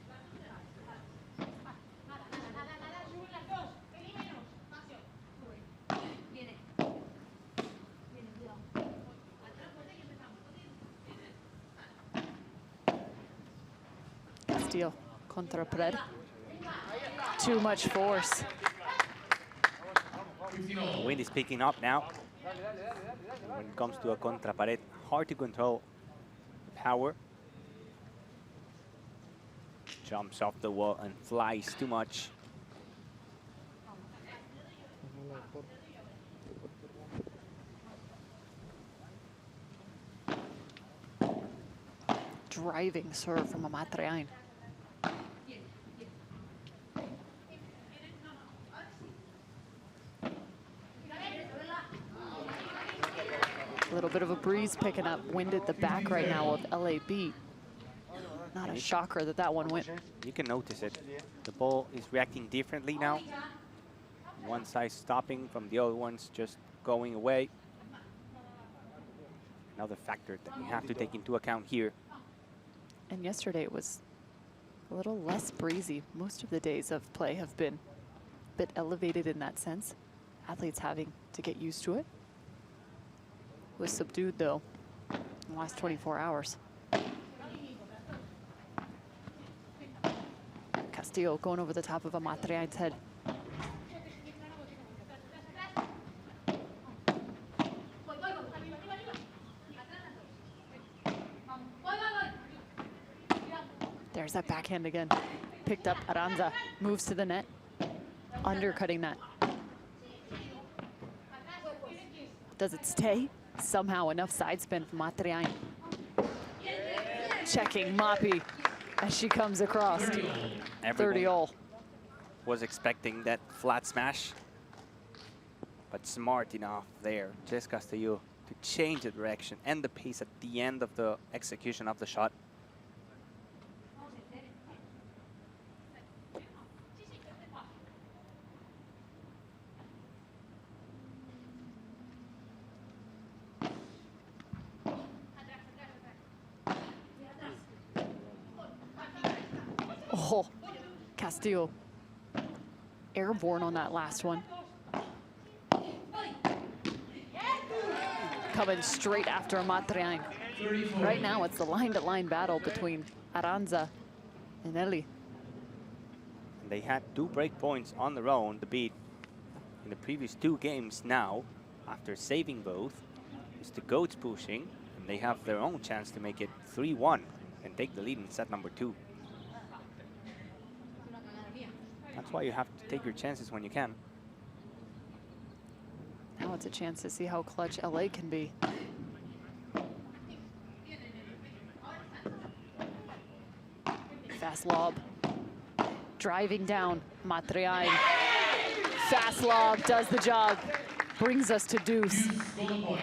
Castillo contra Pared. Too much force. The wind is picking up now. When it comes to a contra pared, hard to control the power. Jumps off the wall and flies too much. Driving serve from Amatriain. A little bit of a breeze picking up, wind at the back right now of LAB. Not a shocker that that one went. You can notice it. The ball is reacting differently now. One side stopping from the other ones just going away. Another factor that you have to take into account here. And yesterday it was a little less breezy. Most of the days of play have been a bit elevated in that sense. Athletes having to get used to it. It was subdued though in the last 24 hours. Castillo going over the top of Amatriain's head. There's that backhand again. Picked up Aranza, moves to the net, undercutting that. Does it stay? Somehow enough side spin from Amatriain. Checking Mapi as she comes across. 30-all. Was expecting that flat smash, but smart enough there, Jess Castillo, to change the direction and the pace at the end of the execution of the shot. Oh, Castillo airborne on that last one. Coming straight after Amatriain. Right now it's the line-to-line battle between Aranza and Eli. They had 2 break points on their own, the beat in the previous 2 games. Now, after saving both, it's the goats pushing, and they have their own chance to make it 3-1 and take the lead in set number 2. That's why you have to take your chances when you can. Now it's a chance to see how clutch LA can be. Fast lob. Driving down, Amatriain. Fast lob does the job. Brings us to deuce.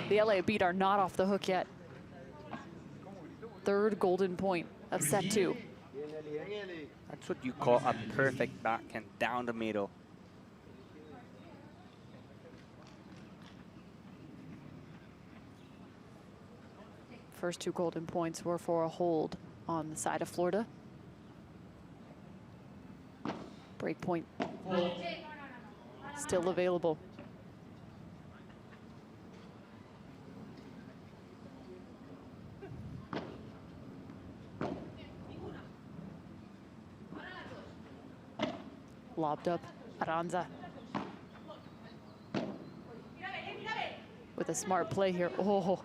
The LA Beat are not off the hook yet. 3rd golden point of set 2. That's what you call a perfect backhand down the middle. First 2 golden points were for a hold on the side of Florida. Break point still available. Lobbed up, Aranza. With a smart play here. Oh,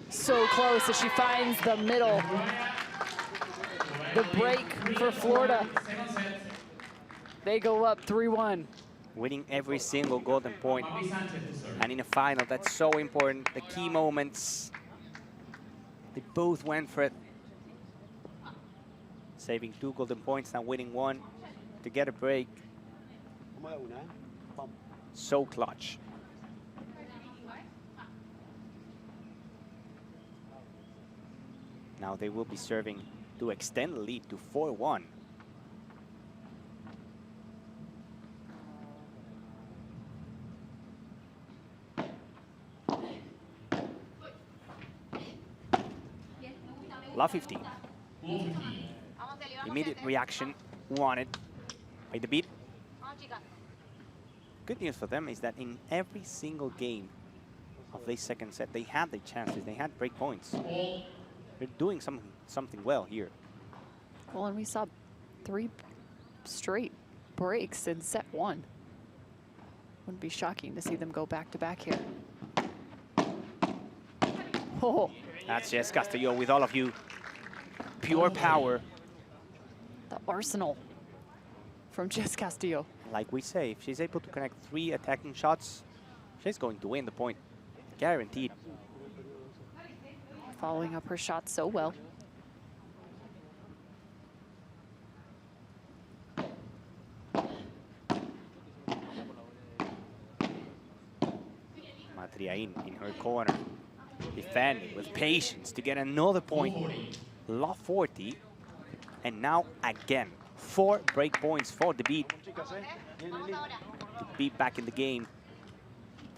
so close as she finds the middle. The break for Florida. They go up 3-1. Winning every single golden point. And in a final, that's so important. The key moments, they both went for it. Saving 2 golden points, now winning 1 to get a break. So clutch. Now they will be serving to extend the lead to 4-1. Love 15. Immediate reaction wanted by the beat. Good news for them is that in every single game of this second set, they had their chances. They had break points. They're doing something well here. Well, and we saw 3 straight breaks in set 1. Wouldn't be shocking to see them go back to back here. Oh, That's Jess Castillo with all of you. Pure power. the arsenal from Jess Castillo. Like we say, if she's able to connect 3 attacking shots, she's going to win the point. Guaranteed. Following up her shot so well. Matriain in her corner, defending with patience to get another point. Love 40. And now again, 4 break points for the beat. To be back in the game,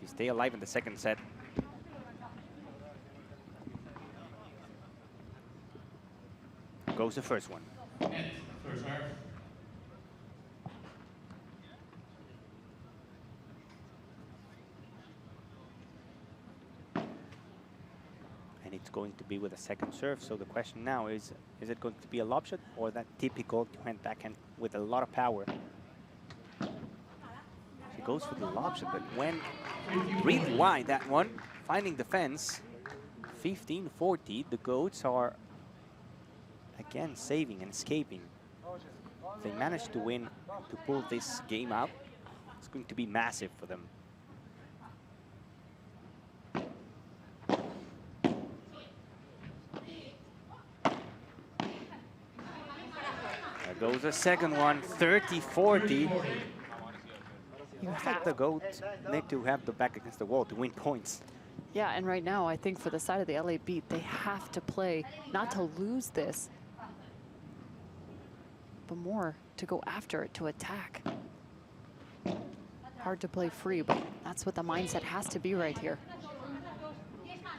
to stay alive in the second set. Goes the first one. First serve. And it's going to be with a second serve. So the question now is it going to be a lob shot or that typical two-hand backhand with a lot of power? She goes for the lob shot, but when really wide that one, finding the fence. 15-40, the Goats are again saving and escaping. If they manage to win, to pull this game out, it's going to be massive for them. There goes the second one, 30-40. Looks like the Goats need to have the back against the wall to win points. Yeah, and right now, I think for the side of the LA Beat, they have to play, not to lose this, but more to go after it, to attack. Hard to play free, but that's what the mindset has to be right here.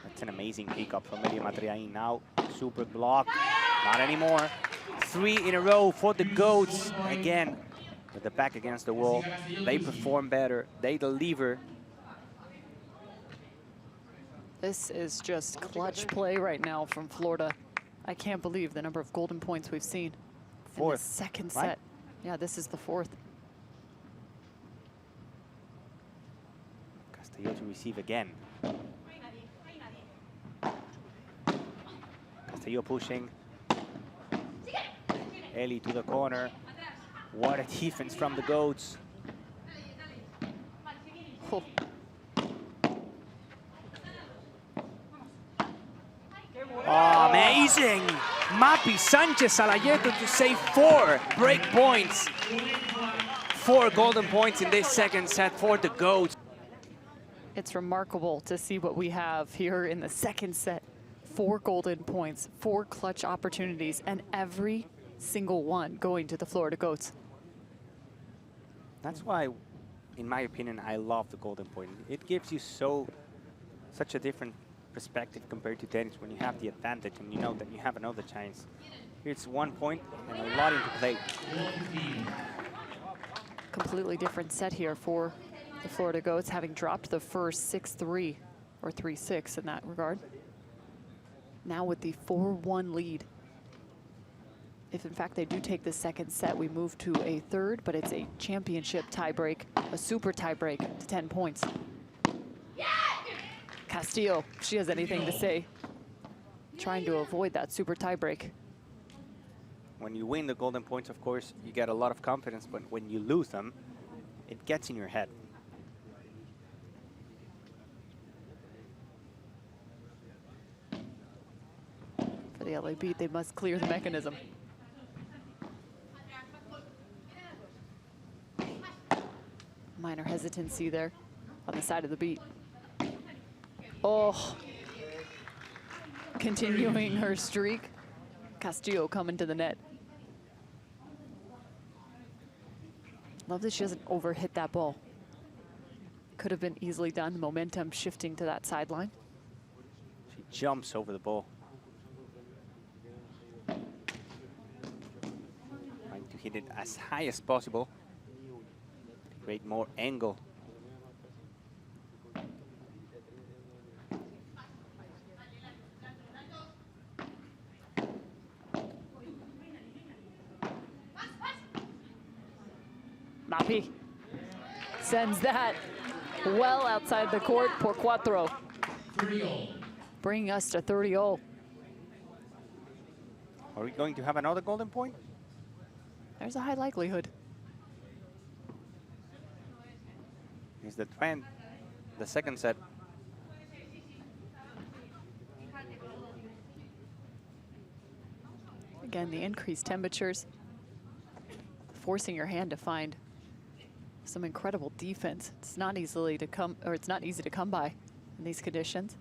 That's an amazing pickup from Elia Matriain. Now, super block. Not anymore. 3 in a row for the Goats. Again, with the back against the wall. They perform better. They deliver. This is just clutch play right now from Florida. I can't believe the number of golden points we've seen. In the second set. right? Yeah, this is the 4th. Castillo to receive again. Castillo pushing. Eli to the corner. What a defense from the Goats. Oh. Oh, amazing! Mapi Sanchez Alayeto to save 4 break points. 4 golden points in this second set for the Goats. It's remarkable to see what we have here in the second set. 4 golden points, 4 clutch opportunities, and every single one going to the Florida Goats. That's why, in my opinion, I love the golden point. It gives you such a different perspective compared to tennis when you have the advantage and you know that you have another chance. Here it's 1 point and a lot into play. Completely different set here for the Florida Goats, having dropped the first 6-3 or 3-6 in that regard. Now with the 4-1 lead. If in fact they do take the second set, we move to a 3rd, but it's a championship tiebreak, a super tiebreak to 10 points. Castillo, if she has anything to say, trying to avoid that super tiebreak. When you win the golden points, of course, you get a lot of confidence, but when you lose them, it gets in your head. For the LA Beat, they must clear the mechanism. Minor hesitancy there on the side of the Beat. Oh, continuing her streak. Castillo coming to the net. Love that she doesn't overhit that ball. Could have been easily done. The momentum shifting to that sideline. She jumps over the ball. Trying to hit it as high as possible to create more angle. Mapi sends that well outside the court por cuatro. 30-all. Bringing us to 30-all. Are we going to have another golden point? There's a high likelihood. Is the trend the second set? Again, the increased temperatures forcing your hand to find some incredible defense. It's not easily to come, or it's not easy to come by in these conditions.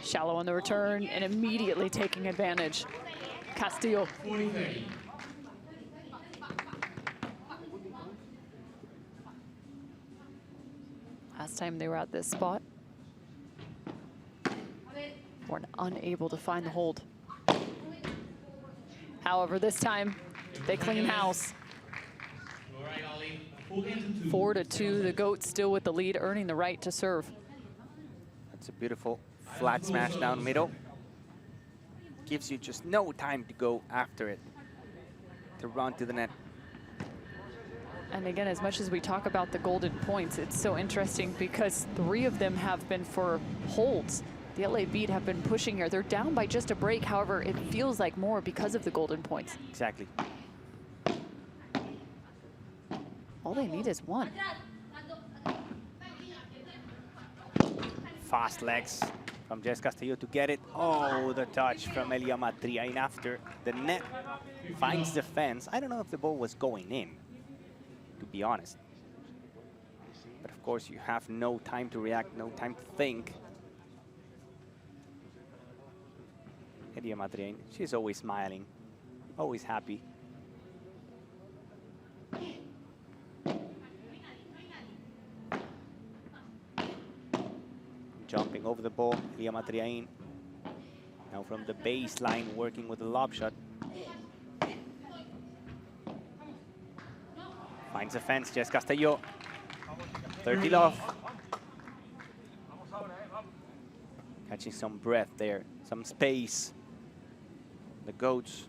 Shallow on the return and immediately taking advantage. Castillo. 40-30. Last time they were at this spot, were unable to find the hold. However, this time they clean house. All right, Ollie. Full game to 2. 4-2, the Goats still with the lead, earning the right to serve. That's a beautiful flat smash down middle. Gives you just no time to go after it, to run to the net. And again, as much as we talk about the golden points, it's so interesting because 3 of them have been for holds. The LA Beat have been pushing here. They're down by just a break. However, it feels like more because of the golden points. Exactly. All they need is 1. Fast legs from Jess Castillo to get it. Oh, the touch from Elia Matriain after the net finds the fence. I don't know if the ball was going in, to be honest. But of course, you have no time to react, no time to think. Elia Matriain, she's always smiling, always happy. Jumping over the ball, Elia Matriain. Now from the baseline, working with the lob shot. Finds a fence, Jess Castillo. 30 love. Catching some breath there, some space. The Goats.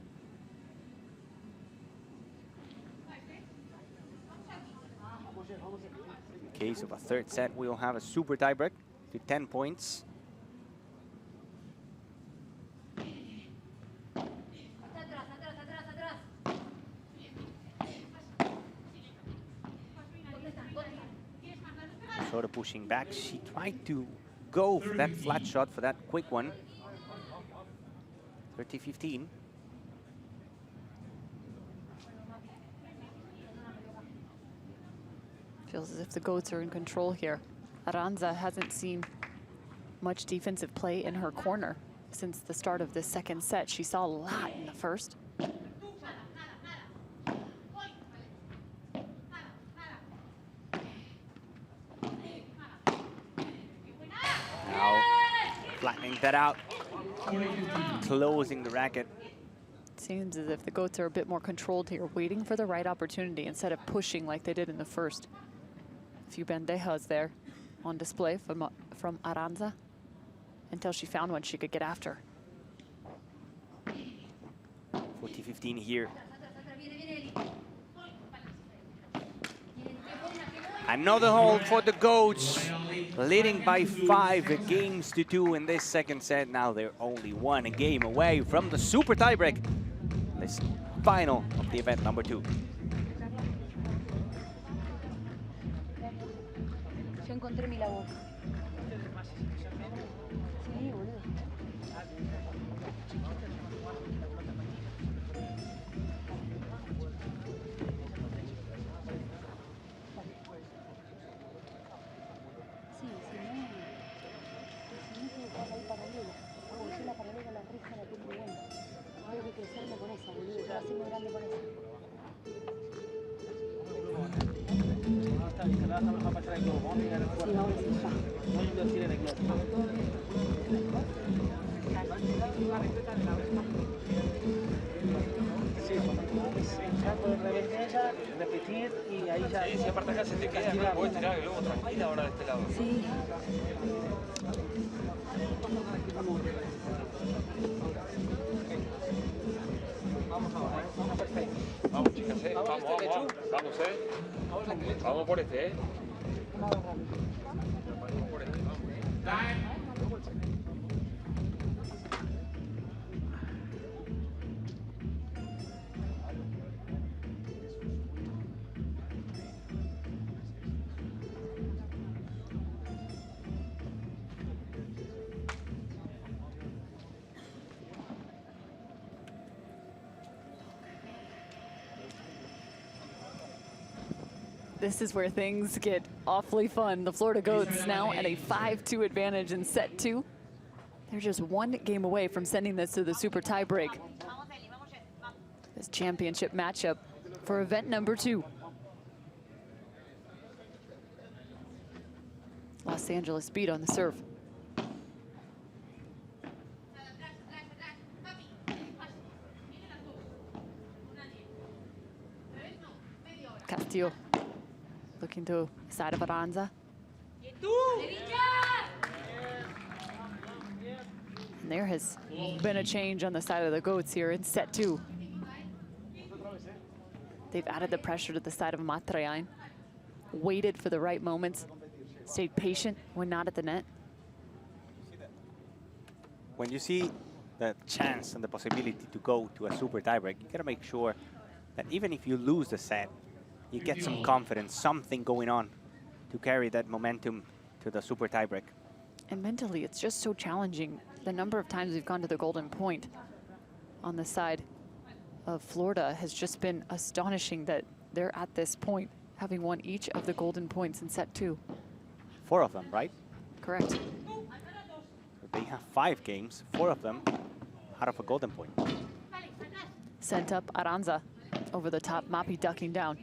In case of a third set, we'll have a super tiebreak to 10 points. Sort of pushing back. She tried to go for that flat shot, for that quick one. 30-15. Feels as if the Goats are in control here. Aranza hasn't seen much defensive play in her corner since the start of this second set. She saw a lot in the first. Now flattening that out, closing the racket. Seems as if the Goats are a bit more controlled here, waiting for the right opportunity instead of pushing like they did in the first. A few bandejas there on display from Aranza until she found one she could get after. 40-15 here. Another hold for the Goats, leading by 5 games to 2 in this second set. Now they're only 1 game away from the super tiebreak. This final of the event number 2. Yo encontré mi labor. Sí, boludo. le vas a pasar el globo. Vamos a mirar el cuerpo. No introducir en el globo. Sí, salto de reversa, repetir y ahí ya... Sí, aparte acá se te queda, no puedes tirar el globo tranquila ahora de este lado. Sí. Vamos ahora, vamos perfecto. Vamos, chicas, Vamos por este, Time. This is where things get awfully fun. The Florida Goats now at a 5-2 advantage in set 2. They're just one game away from sending this to the super tiebreak. This championship matchup for event number 2. Los Angeles beat on the serve. Castillo looking to side of Aranza. And there has been a change on the side of the Goats here in set 2. They've added the pressure to the side of Matrein, waited for the right moments, stayed patient when not at the net. When you see the chance and the possibility to go to a super tiebreak, you gotta make sure that even if you lose the set, you get some confidence, something going on to carry that momentum to the super tiebreak. And mentally, it's just so challenging. The number of times we've gone to the golden point on the side of Florida has just been astonishing that they're at this point, having won each of the golden points in set 2. 4 of them, right? Correct. So they have 5 games, 4 of them out of a golden point. Sent up Aranza over the top, Mapi ducking down.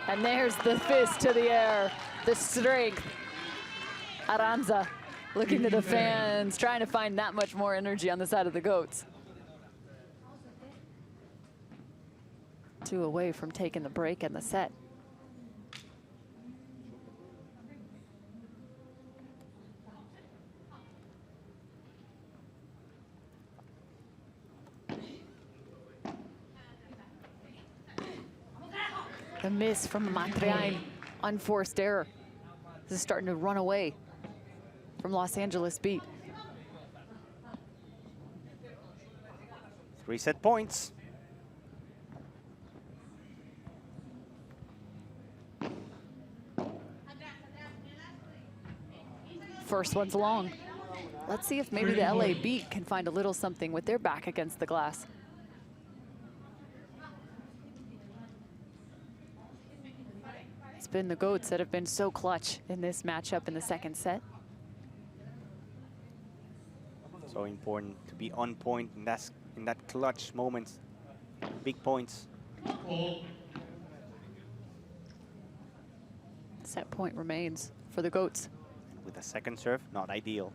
And there's the fist to the air, the strength. Aranza looking to the fans, trying to find that much more energy on the side of the Goats. 2 away from taking the break and the set. The miss from Matrein, unforced error. This is starting to run away from Los Angeles beat. 3 set points. First one's long. Let's see if maybe the LA beat can find a little something with their back against the glass. It's been the Goats that have been so clutch in this matchup in the second set. So important to be on point in that clutch moments, big points. Set point remains for the Goats. With a second serve, not ideal.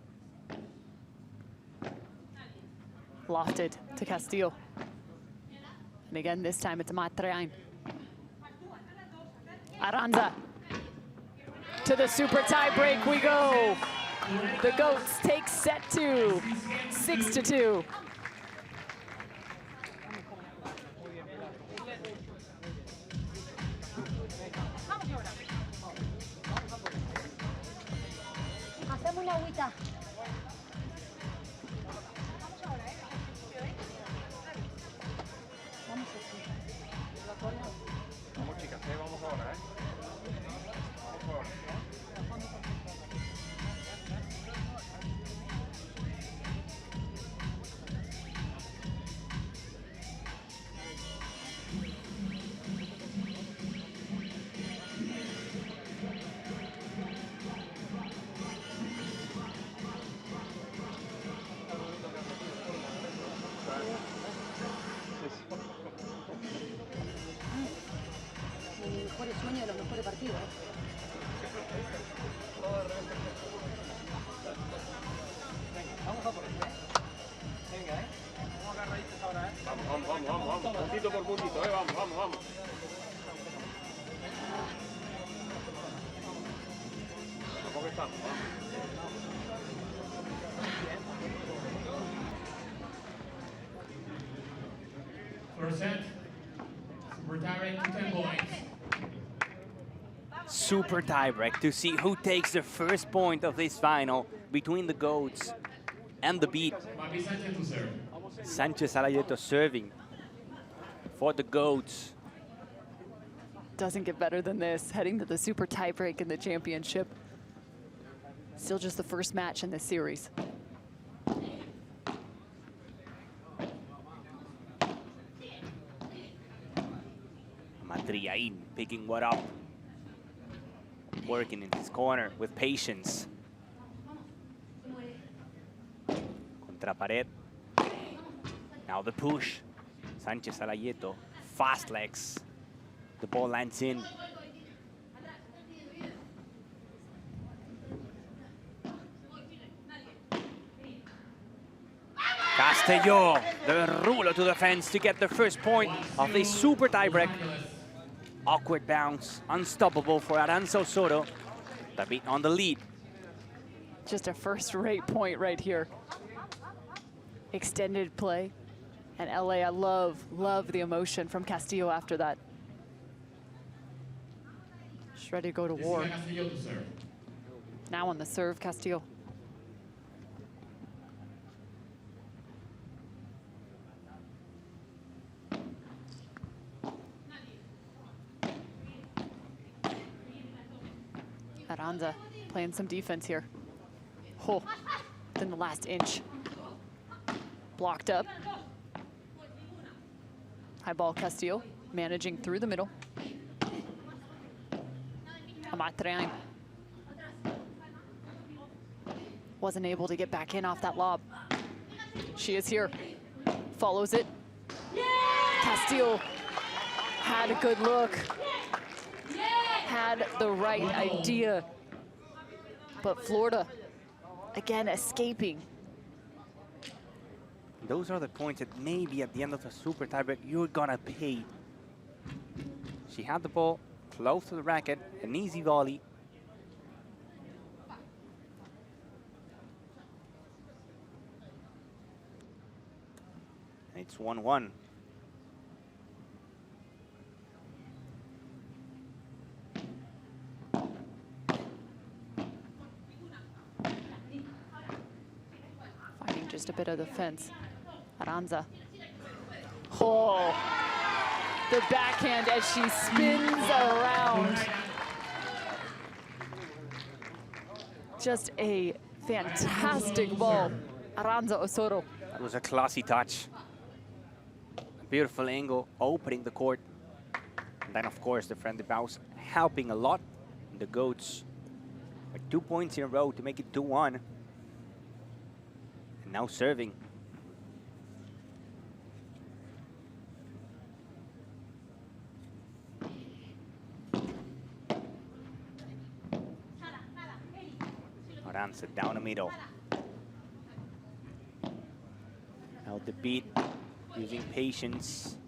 Lofted to Castillo. And again, this time it's Matrein. Aranza. To the super tie break we go. The Goats take set 2, 6-2. Hacemos una agüita. Vamos, chicas, vamos ahora, First set. Super tiebreak to 10 points. Super tiebreak to see who takes the first point of this final between the goats and the beat. Mapi Sanchez to serve. Sanchez Alayeto serving for the goats. Doesn't get better than this, heading to the super tiebreak in the championship. Still just the first match in this series. Matriain picking what up. Working in his corner with patience. Contra pared. Now the push. Sanchez Alayeto, fast legs. The ball lands in. Castelló, the ruler to the fence to get the first point of this super tiebreak. Awkward bounce, unstoppable for Aranza Osorio. The beat on the lead. Just a first-rate point right here. Extended play. And LA, I love the emotion from Castillo after that. She's ready to go to war. Castillo to serve. Now on the serve, Castillo. Aranza playing some defense here. Oh, within the last inch. Blocked up. High ball Castillo, managing through the middle. Amatrian wasn't able to get back in off that lob. She is here, follows it. Castillo had a good look, had the right idea, but Flowrida, again, escaping. Those are the points that maybe at the end of the super tiebreak you're gonna pay. She had the ball close to the racket, an easy volley. And it's 1-1. Finding just a bit of the fence. Aranza. Oh, the backhand as she spins around. Just a fantastic ball. Aranza Osorio. That was a classy touch. A beautiful angle, opening the court. And then, of course, the friendly bounce helping a lot. The goats with 2 points in a row to make it 2-1. And now serving. Aranza down the middle. Now the beat, using patience.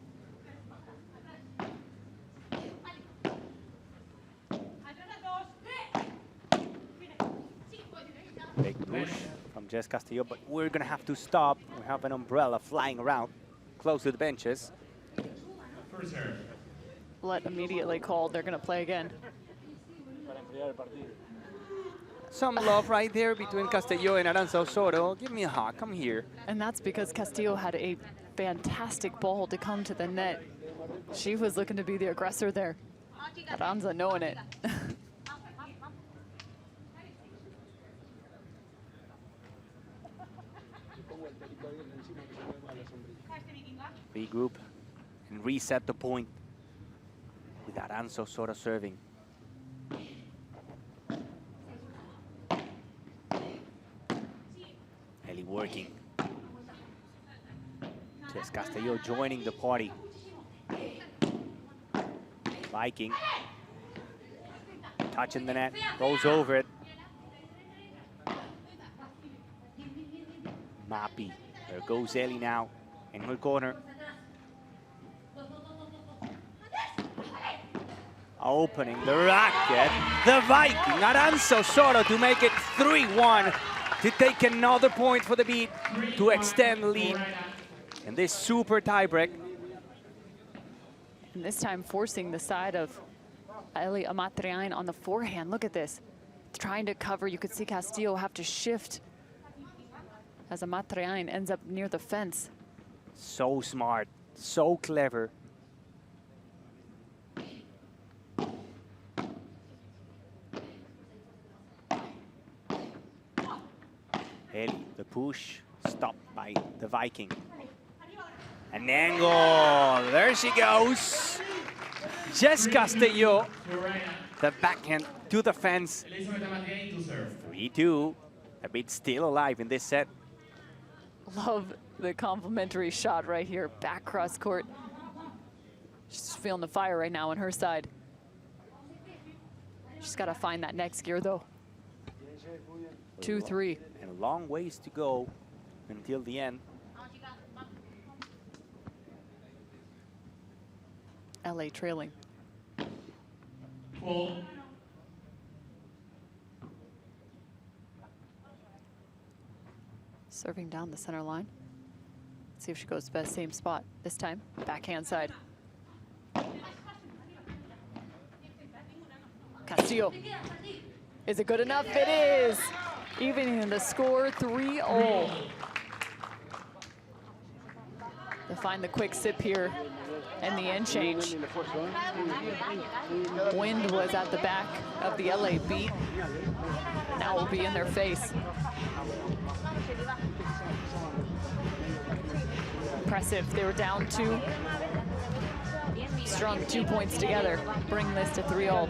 Big push from Jess Castillo, but we're gonna have to stop. We have an umbrella flying around close to the benches. First serve. Let immediately called. They're going to play again. Some love right there between Castelló and Aranza Osorio. Give me a hug, come here. And that's because Castillo had a fantastic ball to come to the net. She was looking to be the aggressor there. Aranza knowing it. Regroup and reset the point with Aranza Osorio serving. Ellie working. Jess Castillo joining the party. Viking. Touching the net, goes over it. Mapi. There goes Ellie now in her corner. Opening the racket. The Viking, Aranza Osorio to make it 3-1. To take another point for the beat to extend the lead in this super tiebreak. And this time forcing the side of Eli Amatriain on the forehand. Look at this. Trying to cover. You could see Castillo have to shift as Amatriain ends up near the fence. So smart, so clever. Eli, the push, stopped by the Viking. An angle, there she goes. Just Castillo, the backhand to the fence. 3-2, a bit still alive in this set. Love the complimentary shot right here, back cross court. She's feeling the fire right now on her side. She's got to find that next gear though. 2-3. And a long ways to go until the end. LA trailing. Full. Serving down the center line. See if she goes to the same spot. This time, backhand side. Castillo. Is it good enough? It is. Evening the score, 3-0. To find the quick sip here and the end change. Wind was at the back of the LA beat. Now will be in their face. Impressive. They were down 2. Strung 2 points together. Bring this to 3-0.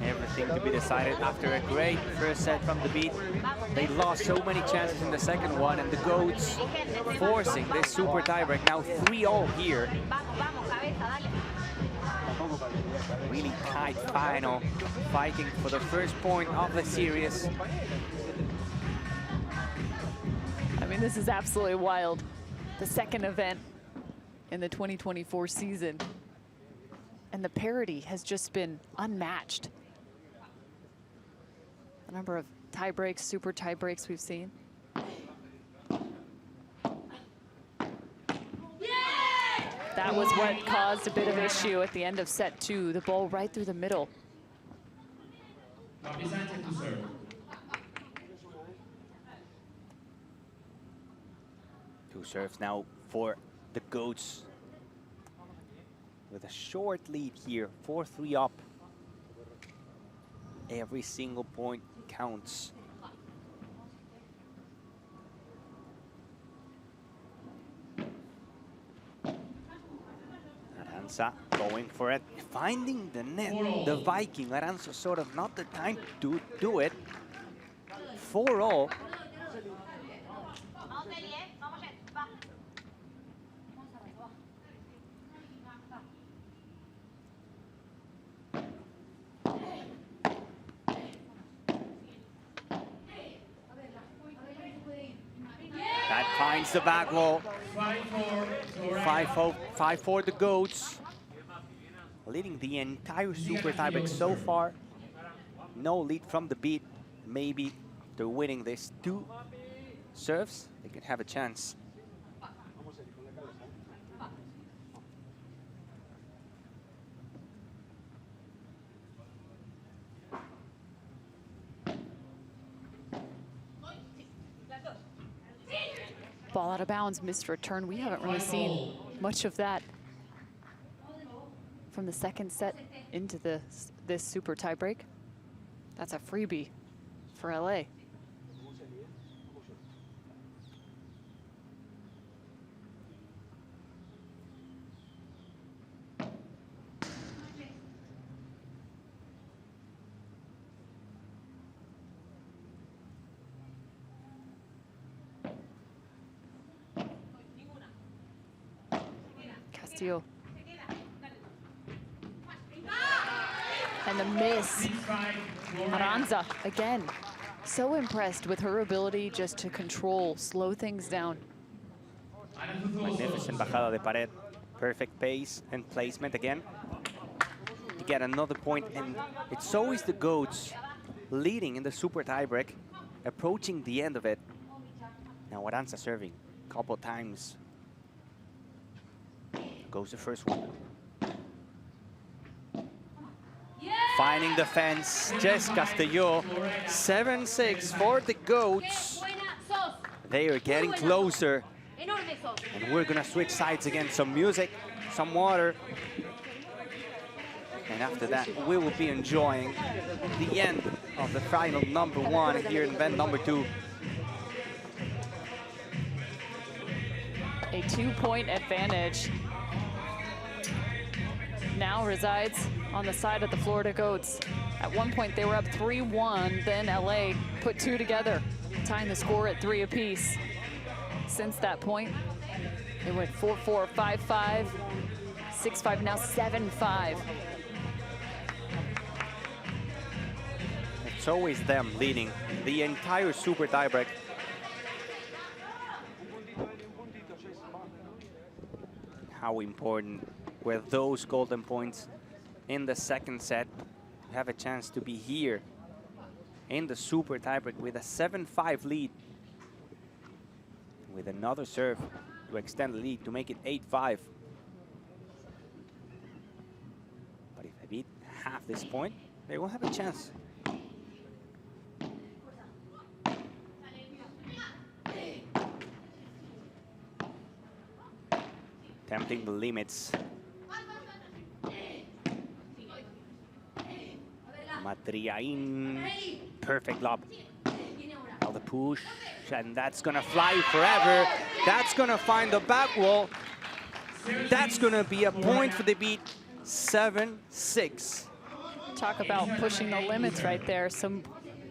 Everything to be decided after a great first set from the beat. They lost so many chances in the second one, and the Goats forcing this super tiebreak. Now 3-0 here. Really tight final, fighting for the first point of the series. I mean, this is absolutely wild. The second event in the 2024 season. And the parity has just been unmatched. The number of tie breaks, super tie breaks we've seen. That was what caused a bit of issue at the end of set 2. The ball right through the middle. To serve. Two serves now for the Goats. With a short lead here, 4-3 up. Every single point counts. Aranza going for it, finding the net. The Viking, Aranza sort of not the time to do it. 4-0. That finds the back wall. 5-4 the Goats. Leading the entire super tiebreak so far. No lead from the beat. Maybe they're winning this 2 serves. They could have a chance. Ball out of bounds, missed return. We haven't really seen much of that from the second set into this super tiebreak. That's a freebie for LA. Castillo. And the miss. Aranza again. So impressed with her ability just to control, slow things down. Magnificent bajada de pared. Perfect pace and placement again. To get another point, and it's always the Goats leading in the super tiebreak, approaching the end of it. Now Aranza serving a couple times. Goes the first one. Finding the fence, Jess Castillo, 7-6 for the Goats. They are getting closer. And we're gonna switch sides again. Some music, some water. And after that, we will be enjoying the end of the final number 1 here in event number 2. A 2-point advantage now resides on the side of the Florida Goats. At one point, they were up 3-1, then LA put 2 together, tying the score at 3 apiece. Since that point, they went 4-4, 5-5, 6-5, now 7-5. It's always them leading the entire super tiebreak. How important were those golden points in the second set to have a chance to be here in the super tiebreak with a 7-5 lead, with another serve to extend the lead to make it 8-5. But if they beat half this point, they will have a chance. Tempting the limits. Matriain, perfect lob. Now the push, and that's gonna fly forever. That's gonna find the back wall. That's gonna be a point for the beat, 7-6. Talk about pushing the limits right there. Some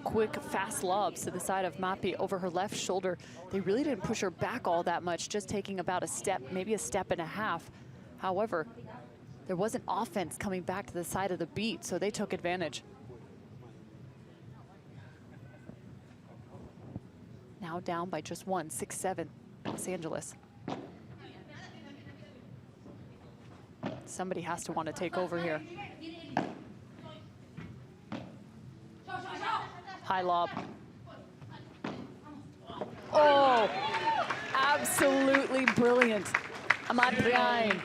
quick, fast lobs to the side of Mapi over her left shoulder. They really didn't push her back all that much, just taking about a step, maybe a step and a half. However, there wasn't offense coming back to the side of the beat, so they took advantage. Now down by just 1, 6-7, Los Angeles. Somebody has to want to take over here. High lob. Oh, absolutely brilliant. Amatriain.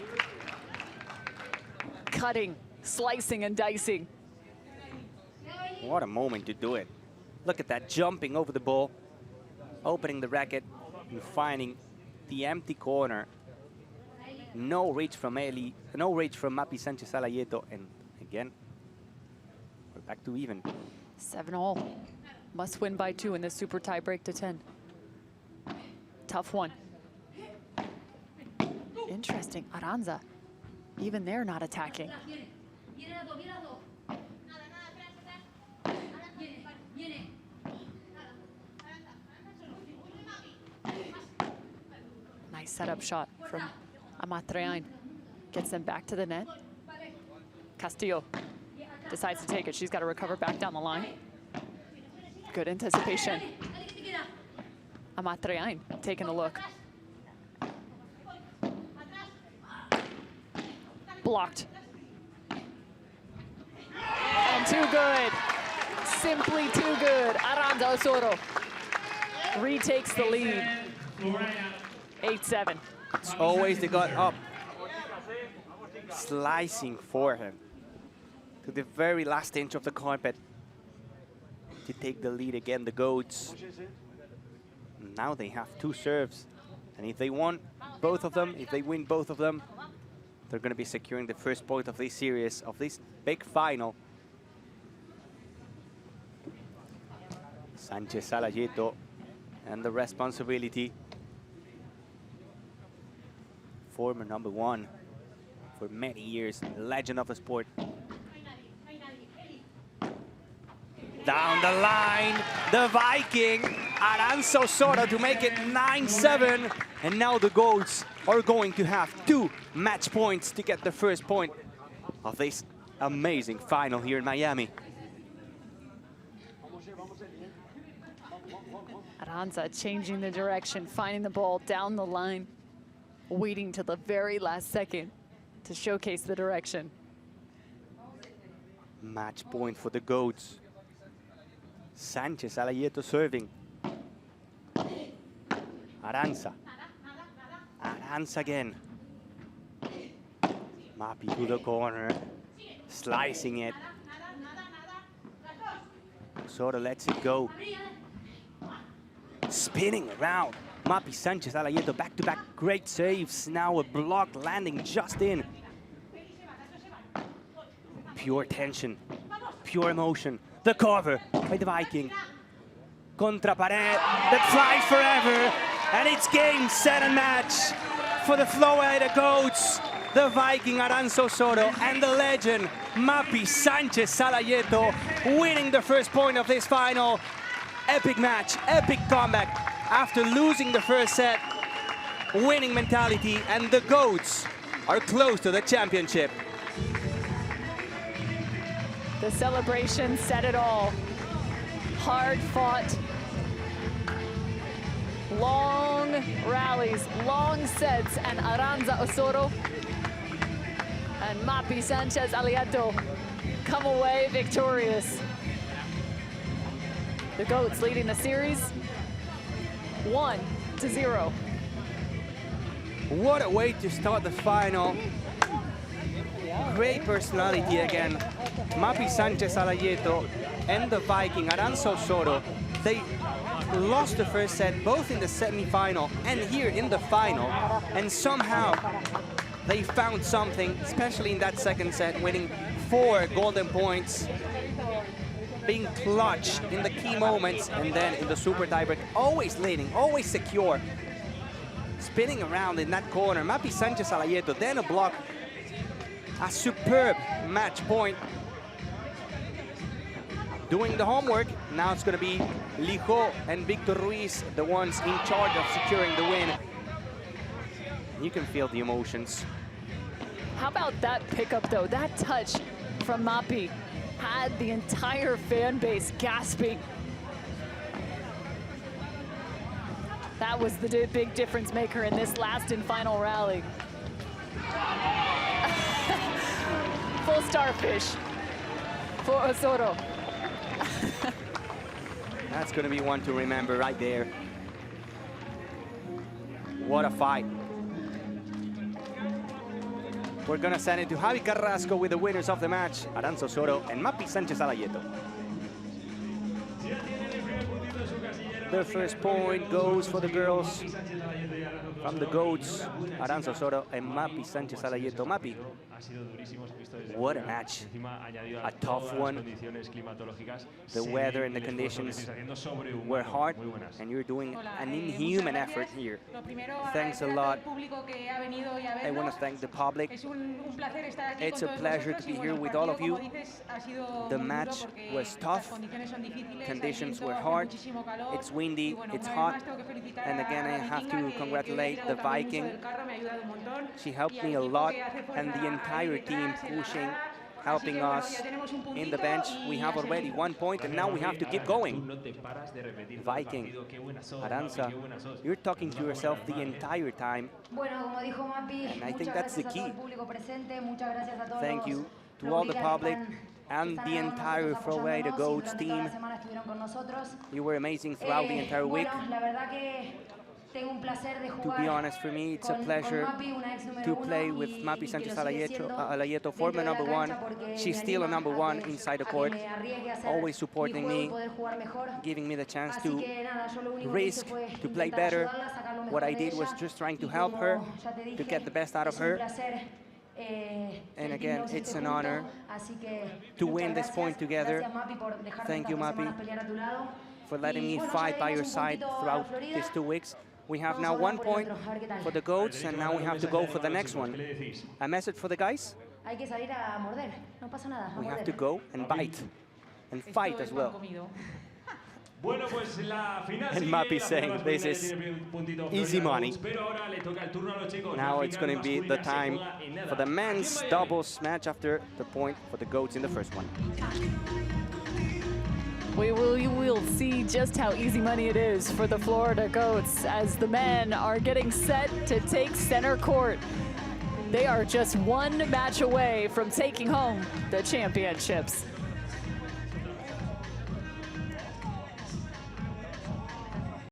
Cutting, slicing, and dicing. What a moment to do it. Look at that, jumping over the ball, opening the racket, and finding the empty corner. No reach from Eli, no reach from Mapi Sanchez Alayeto, and again, we're back to even. 7-all. Must win by 2 in this super tie break to 10. Tough one. Interesting, Aranza. Even they're not attacking. Nice setup shot from Amatriain. Gets them back to the net. Castillo decides to take it. She's got to recover back down the line. Good anticipation. Amatriain taking a look. Blocked. And too good. Simply too good. Aranza Osoro retakes the lead. 8-7. It's always the gut up. Slicing forehand to the very last inch of the carpet to take the lead again, the Goats. Now they have 2 serves. And if they won both of them, if they win both of them, they're going to be securing the first point of this series, of this big final. Sanchez Alayeto and the responsibility. Former number 1 for many years, legend of the sport. Down the line, the Viking, Aranza Osoro to make it 9-7. And now the Goats are going to have 2 match points to get the first point of this amazing final here in Miami. Aranza changing the direction, finding the ball down the line, waiting till the very last second to showcase the direction. Match point for the Goats. Sanchez Alayeto serving. Aranza. Aranza again. Mapi to the corner, slicing it. Sort of lets it go. Spinning around. Mapi Sanchez Alayeto back-to-back great saves. Now a block landing just in. Pure tension, pure emotion. The cover by the Viking. Contra pared that flies forever. And it's game, set, and match for the Flowrida Goats. The Viking Aranza Osorio and the legend Mapi Sanchez Alayeto winning the first point of this final. Epic match, epic comeback after losing the first set. Winning mentality, and the Goats are close to the championship. The celebration said it all. Hard fought. Long rallies, long sets, and Aranza Osorio and Mapi Sanchez Alayeto come away victorious. The Goats leading the series 1-0. What a way to start the final. Great personality again. Mapi Sanchez Alayeto and the Viking Aranza Osorio. They lost the first set both in the semi-final and here in the final, and somehow they found something, especially in that second set, winning 4 golden points, being clutch in the key moments, and then in the super tiebreak, always leading, always secure, spinning around in that corner. Mapi Sanchez Alayeto, then a block, a superb match point. Doing the homework, now it's going to be Lijo and Victor Ruiz, the ones in charge of securing the win. You can feel the emotions. How about that pickup though? That touch from Mapi had the entire fan base gasping. That was the big difference maker in this last and final rally. Full starfish for Osorio. That's going to be one to remember right there. What a fight. We're going to send it to Javi Carrasco with the winners of the match, Aranza Osorio and Mapi Sanchez Alayeto. The first point goes for the girls from the Goats, Aranza Osorio and Mapi Sanchez Alayeto. Mapi, what a match. A tough one. The weather and the conditions were hard, and you're doing an inhuman effort here. Thanks a lot. I want to thank the public. It's a pleasure to be here with all of you. The match was tough. Conditions were hard. It's windy, it's hot. And again, I have to congratulate the Viking. She helped me a lot, and the entire team pushing, helping us in the bench. We have already 1 point, and now we have to keep going. Viking, Aranza, you're talking to yourself the entire time. And I think that's the key. Thank you to all the public and the entire Flowrida Goats team. You were amazing throughout the entire week. To be honest, for me, it's a pleasure to play with Mapi Sanchez Alayeto, former #1. She's still a #1 inside the court, always supporting me, giving me the chance to risk, to play better. What I did was just trying to help her, to get the best out of her. And again, it's an honor to win this point together. Thank you, Mapi, for letting me fight by your side throughout these 2 weeks. We have now 1 point for the Goats, and now we have to go for the next one. A message for the guys? We have to go and bite and fight as well. And Mapi saying this is easy money. Now it's going to be the time for the men's doubles match after the point for the Goats in the first one. We will see just how easy money it is for the Flowrida Goats as the men are getting set to take center court. They are just 1 match away from taking home the championships.